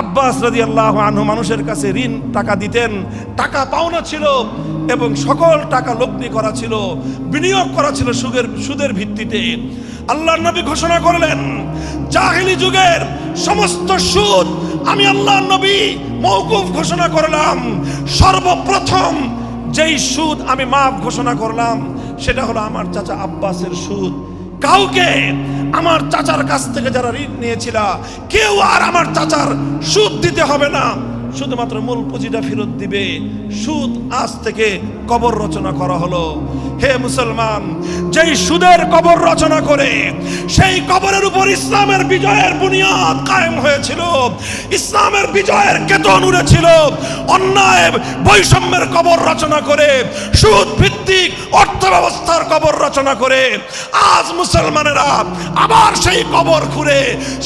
আব্বাস রাদিয়াল্লাহু আনহু মানুষের কাছে ঋণ টাকা দিতেন, টাকা পাওনা ছিল এবং সকল টাকা লগ্নি করা ছিল, বিনিয়োগ করা ছিল সুদের ভিত্তিতে। আল্লাহর নবী ঘোষণা করলেন, জাহিলি যুগের সমস্ত সুদ আমি আল্লাহর নবী মওকুফ ঘোষণা করলাম। সর্বপ্রথম যেই সুদ আমি মাফ ঘোষণা করলাম সেটা হলো আমার চাচা আব্বাসের সুদ। কাউকে আমার চাচার কাছ থেকে যারা ঋণ নিয়েছিল, কেউ আর আমার চাচার সুদ দিতে হবে না, শুধুমাত্র মূল পুঁজিটা ফেরত দিবে। সুদ আজ থেকে কবর রচনা করা হলো। হে মুসলমান, যেই সুদের কবর রচনা করে সেই কবরের উপর ইসলামের বিজয়ের বুনিয়াদ কায়েম হয়েছিল, ইসলামের বিজয়ের কেতন উড়েছিল। অন্যায় বৈষম্যের কবর রচনা করে, সুদ ভিত্তিক অর্থ ব্যবস্থার কবর রচনা করে আজ মুসলমানেরা আবার সেই কবর খুঁড়ে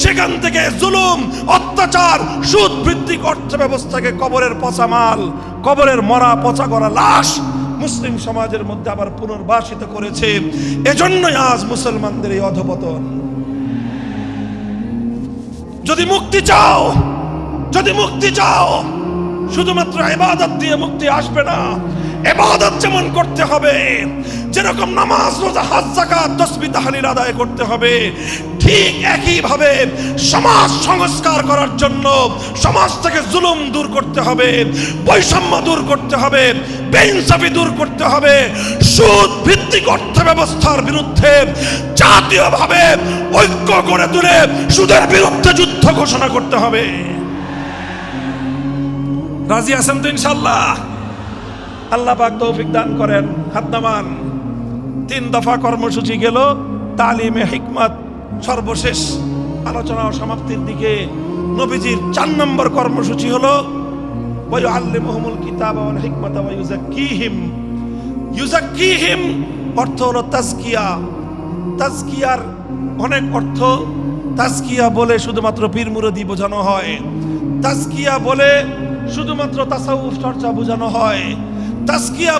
সেখান থেকে জুলুম, অত্যাচার, সুদ ভিত্তিক অর্থ ব্যবস্থাকে কবরের পচা মাল, কবরের মরা পচা করা লাশ মুসলিম সমাজের মধ্যে আবার পুনর্বাসিত করেছে। এজন্যই আজ মুসলমানদের এই অধপতন। যদি মুক্তি চাও, যদি মুক্তি চাও, শুধুমাত্র ইবাদত দিয়ে মুক্তি আসবে না। ইবাদত যেমন করতে হবে, যেরকম নামাজ রোজা হজ যাকাত তাসবিহ তাহলিল আদায় করতে হবে, ঠিক একই ভাবে সমাজ সংস্কার করার জন্য সমাজ থেকে জুলুম দূর করতে হবে, বৈষম্য দূর করতে হবে, বেইনসাফি দূর করতে হবে, সুদ ভিত্তিক অর্থ ব্যবস্থার বিরুদ্ধে জাতীয়ভাবে ঐক্য গড়ে তুলে সুদের বিরুদ্ধে যুদ্ধ ঘোষণা করতে হবে। রাজি আছেন তো ইনশাআল্লাহ? আল্লাহ পাক তৌফিক দান করেন। হাত নামান। 3 দফা কর্মসূচি গেল, তালিমে হিকমত সর্বশেষ আলোচনা ও সমাপ্তির দিকে। নবীজির 4 নম্বর কর্মসূচি হলো ওয়ায়ুআল্লিমুহুমুল কিতাবা ওয়াল হিকমাতা ওয়া ইউযাক্কিহিম। ইউযাক্কিহিম অর্থ হলো তাজকিয়া। তাজকিয়ার অনেক অর্থ। তাজকিয়া বলে শুধুমাত্র পীর মুরিদি বোঝানো হয়, তাজকিয়া বলে শুধুমাত্র তাসাউফ চর্চা বোঝানো হয়, তাজকিয়া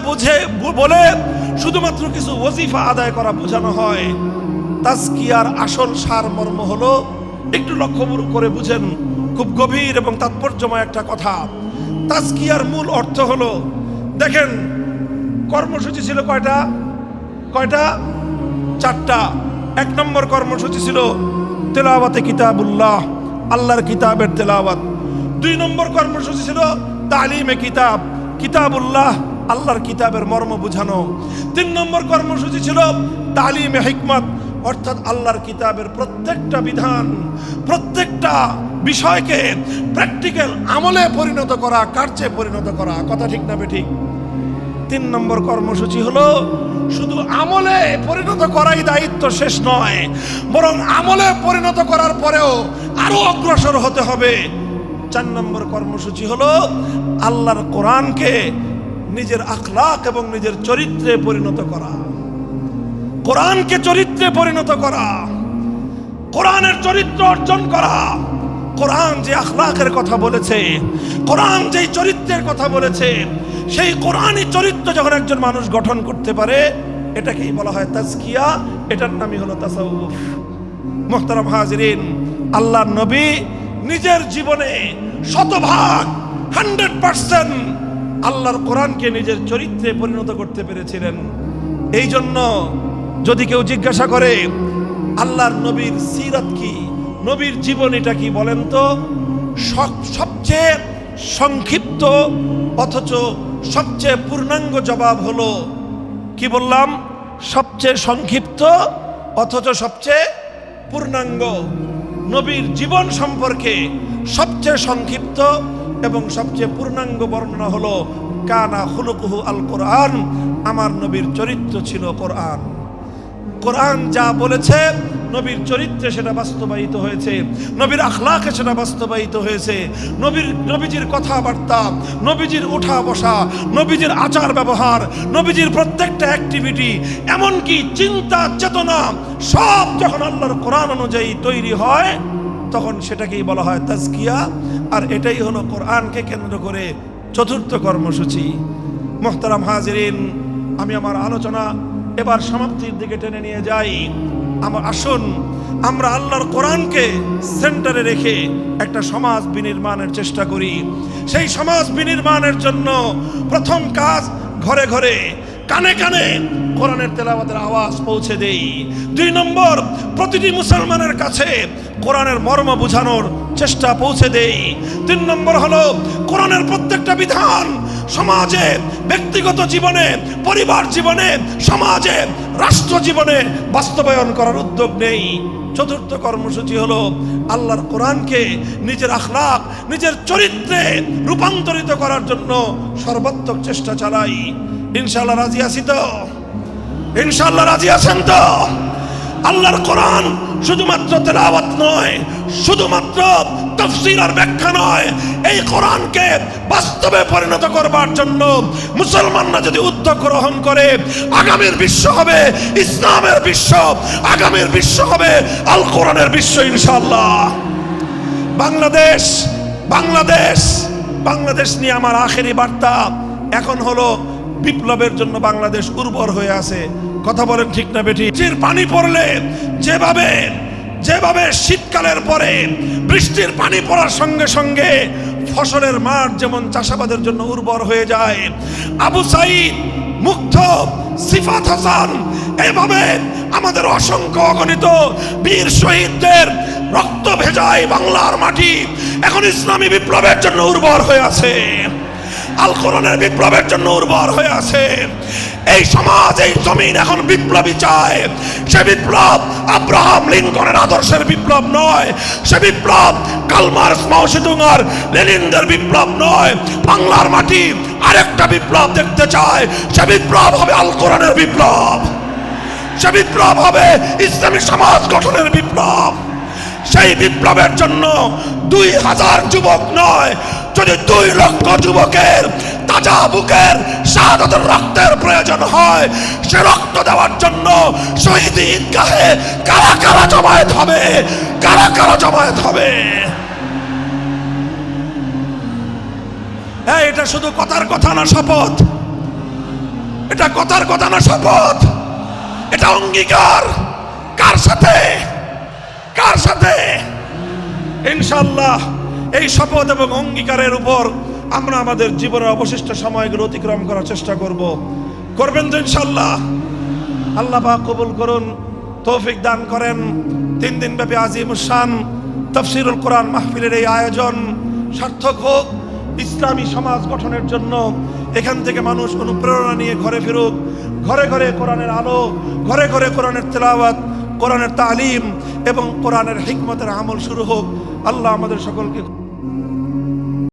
বলে শুধুমাত্র কিছু ওজিফা আদায় করা বোঝানো হয়। তাজকিয়ার আসল সারমর্ম হলো, একটু লক্ষ্য করে বুঝেন, খুব গভীর এবং তাৎপর্যময় একটা কথা। তাজকিয়ার মূল অর্থ হলো, দেখেন কর্মসূচি ছিল কয়টা? 4টা। 1 নম্বর কর্মসূচি ছিল তেলাওয়াতে কিতাবুল্লাহ, আল্লাহর কিতাবের তেলাওয়াত। 2 নম্বর কর্মসূচি ছিল তালিমে কিতাব, কিতাবুল্লাহ আল্লাহর কিতাবের মর্ম বুঝানো। 3 নম্বর কর্মসূচি ছিল তালিমে হিকমত, অর্থাৎ আল্লাহর কিতাবের প্রত্যেকটা বিধান, প্রত্যেকটা বিষয়কে প্র্যাকটিক্যাল আমলে পরিণত করা, কার্যে পরিণত করা। কথা ঠিক না বেঠিক? 3 নম্বর কর্মসূচি হলো শুধু আমলে পরিণত করাই দায়িত্ব শেষ নয়, বরং আমলে পরিণত করার পরেও আরো অগ্রসর হতে হবে। 4 নম্বর কর্মসূচি হলো আল্লাহর কোরআনকে নিজের আখলাক এবং নিজের চরিত্রে পরিণত করা। কোরআনকে চরিত্রে পরিণত করা, কোরআনের চরিত্র অর্জন করা। কোরআন যে আখলাকের কথা বলেছে, কোরআন যেই চরিত্রের কথা বলেছে, সেই কোরআনই চরিত্র যখন একজন মানুষ গঠন করতে পারে, এটাকেই বলা হয় তাজকিয়া। এটার নামই হলো তাসাউফ। মুহতারাম হাজিরিন, আল্লাহর নবী নিজের জীবনে 100% আল্লাহর কোরআনকে নিজের চরিত্রে পরিণত করতে পেরেছিলেন। এই জন্য যদি কেউ জিজ্ঞাসা করে আল্লাহর নবীর সিরাত কি, নবীর জীবনীটা কি, বলেন তো সবচেয়ে সংক্ষিপ্ত অথচ সবচেয়ে পূর্ণাঙ্গ জবাব হলো, কি বললাম? সবচেয়ে সংক্ষিপ্ত অথচ সবচেয়ে পূর্ণাঙ্গ। নবীর জীবন সম্পর্কে সবচেয়ে সংক্ষিপ্ত এবং সবচেয়ে পূর্ণাঙ্গ বর্ণনা হলো কানা খুলুকুহু আল কোরআন, আমার নবীর চরিত্র ছিল কোরআন। কোরআন যা বলেছে নবীর চরিত্রে সেটা বাস্তবায়িত হয়েছে, নবীর আখলাকে সেটা বাস্তবায়িত হয়েছে। নবীজির কথাবার্তা, নবীজির উঠা বসা, নবীজির আচার ব্যবহার, নবীজির প্রত্যেকটা অ্যাক্টিভিটি, এমনকি চিন্তা চেতনা, সব যখন আল্লাহর কোরআন অনুযায়ী তৈরি হয়, তখন সেটাকেই বলা হয় তাজকিয়া। আর এটাই হলো কোরআনকে কেন্দ্র করে 4র্থ কর্মসূচি। মুহতারাম হাজিরিন, আমি আমার আলোচনা এবার সমাপ্তির দিকে টেনে নিয়ে যাই। আসুন আমরা আল্লাহর কোরআনকে সেন্টারে রেখে একটা সমাজ বিনির্মাণের চেষ্টা করি। সেই সমাজ বিনির্মাণের জন্য প্রথম কাজ, ঘরে ঘরে কানে কানে কোরআনের তেলাওয়াতের আওয়াজ পৌঁছে দেই। 2 নম্বর, প্রতিটি মুসলমানের কাছে কোরআনের মর্ম বোঝানোর চেষ্টা পৌঁছে দেই। 3 নম্বর হলো কোরআনের প্রত্যেকটা বিধান সমাজে, ব্যক্তিগত জীবনে, পরিবার জীবনে, সমাজে, রাষ্ট্র জীবনে বাস্তবায়ন করার উদ্যোগ নেই। 4র্থ কর্মসূচি হলো আল্লাহর কোরআনকে নিজের আখলাক, নিজের চরিত্রে রূপান্তরিত করার জন্য সর্বাত্মক চেষ্টা চালাই। ইনশাআল্লাহ রাজি আছি তো? ইনশাআল্লাহ রাজি আছেন তো? আল্লাহর কোরআন শুধুমাত্র তেলাওয়াত নয়, শুধুমাত্র তাফসীর আর ব্যাখ্যা নয়, এই কোরআনকে বাস্তবে পরিণত করবার জন্য মুসলমানরা যদি উদ্যোগ গ্রহণ করে, আগামীর বিশ্ব হবে ইসলামের বিশ্ব, আগামীর বিশ্ব হবে আল কোরআনের বিশ্ব ইনশাআল্লাহ। বাংলাদেশ বাংলাদেশ বাংলাদেশ নিয়ে আমার আখেরি বার্তা এখন হলো, বিপ্লবের জন্য বাংলাদেশ উর্বর হয়ে আছে। কথা বলেন ঠিক না বেঠিক? পানি পড়লে যেভাবে শীতকালের পরে বৃষ্টির পানি পড়ার সঙ্গে সঙ্গে ফসলের মাঠ যেমন চাষাবাদের জন্য উর্বর হয়ে যায়, আবু সাঈদ মুগ্ধ সিফাত হাসান, এভাবে আমাদের অসংখ্য অগণিত বীর শহীদদের রক্ত ভেজায় বাংলার মাটি এখন ইসলামী বিপ্লবের জন্য উর্বর হয়ে আছে, আল কোরআনের বিপ্লবের জন্য উর্বর হয়ে আছে। এই সমাজ, এই জমিন এখন বিপ্লবী চায়। সে বিপ্লব আব্রাহাম লিঙ্কনের আদর্শের বিপ্লব নয়, সে বিপ্লব কার্ল মার্কস, মাও সেতুং আর লেনিনদের বিপ্লব নয়। বাংলার মাটি আরেকটা বিপ্লব দেখতে চায়, সে বিপ্লব হবে আল কোরআনের বিপ্লব, সে বিপ্লব হবে ইসলামী সমাজ গঠনের বিপ্লব। সেই বিপ্লবের জন্য 2000 যুবক নয়, যদি 2 লক্ষ যুবকের তাজা বুকের শাহাদাতের রক্তের প্রয়োজন হয়, সে রক্ত দেওয়ার জন্য শহীদ ঈদগাহে কারা কারা জমায়েত হবে, কারা কারা জমায়েত হবে। এটা শুধু কথার কথা না, শপথ। এটা কথার কথা না, শপথ। এটা অঙ্গীকার। কার সাথে? কার সাথে? ইনশাআল্লাহ এই শপথ এবং অঙ্গীকারের উপর আমরা আমাদের জীবনের অবশিষ্ট সময়গুলো অতিক্রম করার চেষ্টা করব। করবেন তো ইনশাআল্লাহ? আল্লাহ পাক কবুল করুন, তৌফিক দান করেন। 3 দিন ব্যাপী আজিমুস শান তাফসীরুল কোরআন মাহফিলের এই আয়োজন সার্থক হোক, ইসলামী সমাজ গঠনের জন্য এখান থেকে মানুষ অনুপ্রেরণা নিয়ে ঘরে ফিরুক, ঘরে ঘরে কোরআনের আলো, ঘরে ঘরে কোরআনের তেলাওয়াত, কোরআনের তালিম এবং কোরআনের হিকমতের আমল শুরু হোক। আল্লাহ আমাদের সকলকে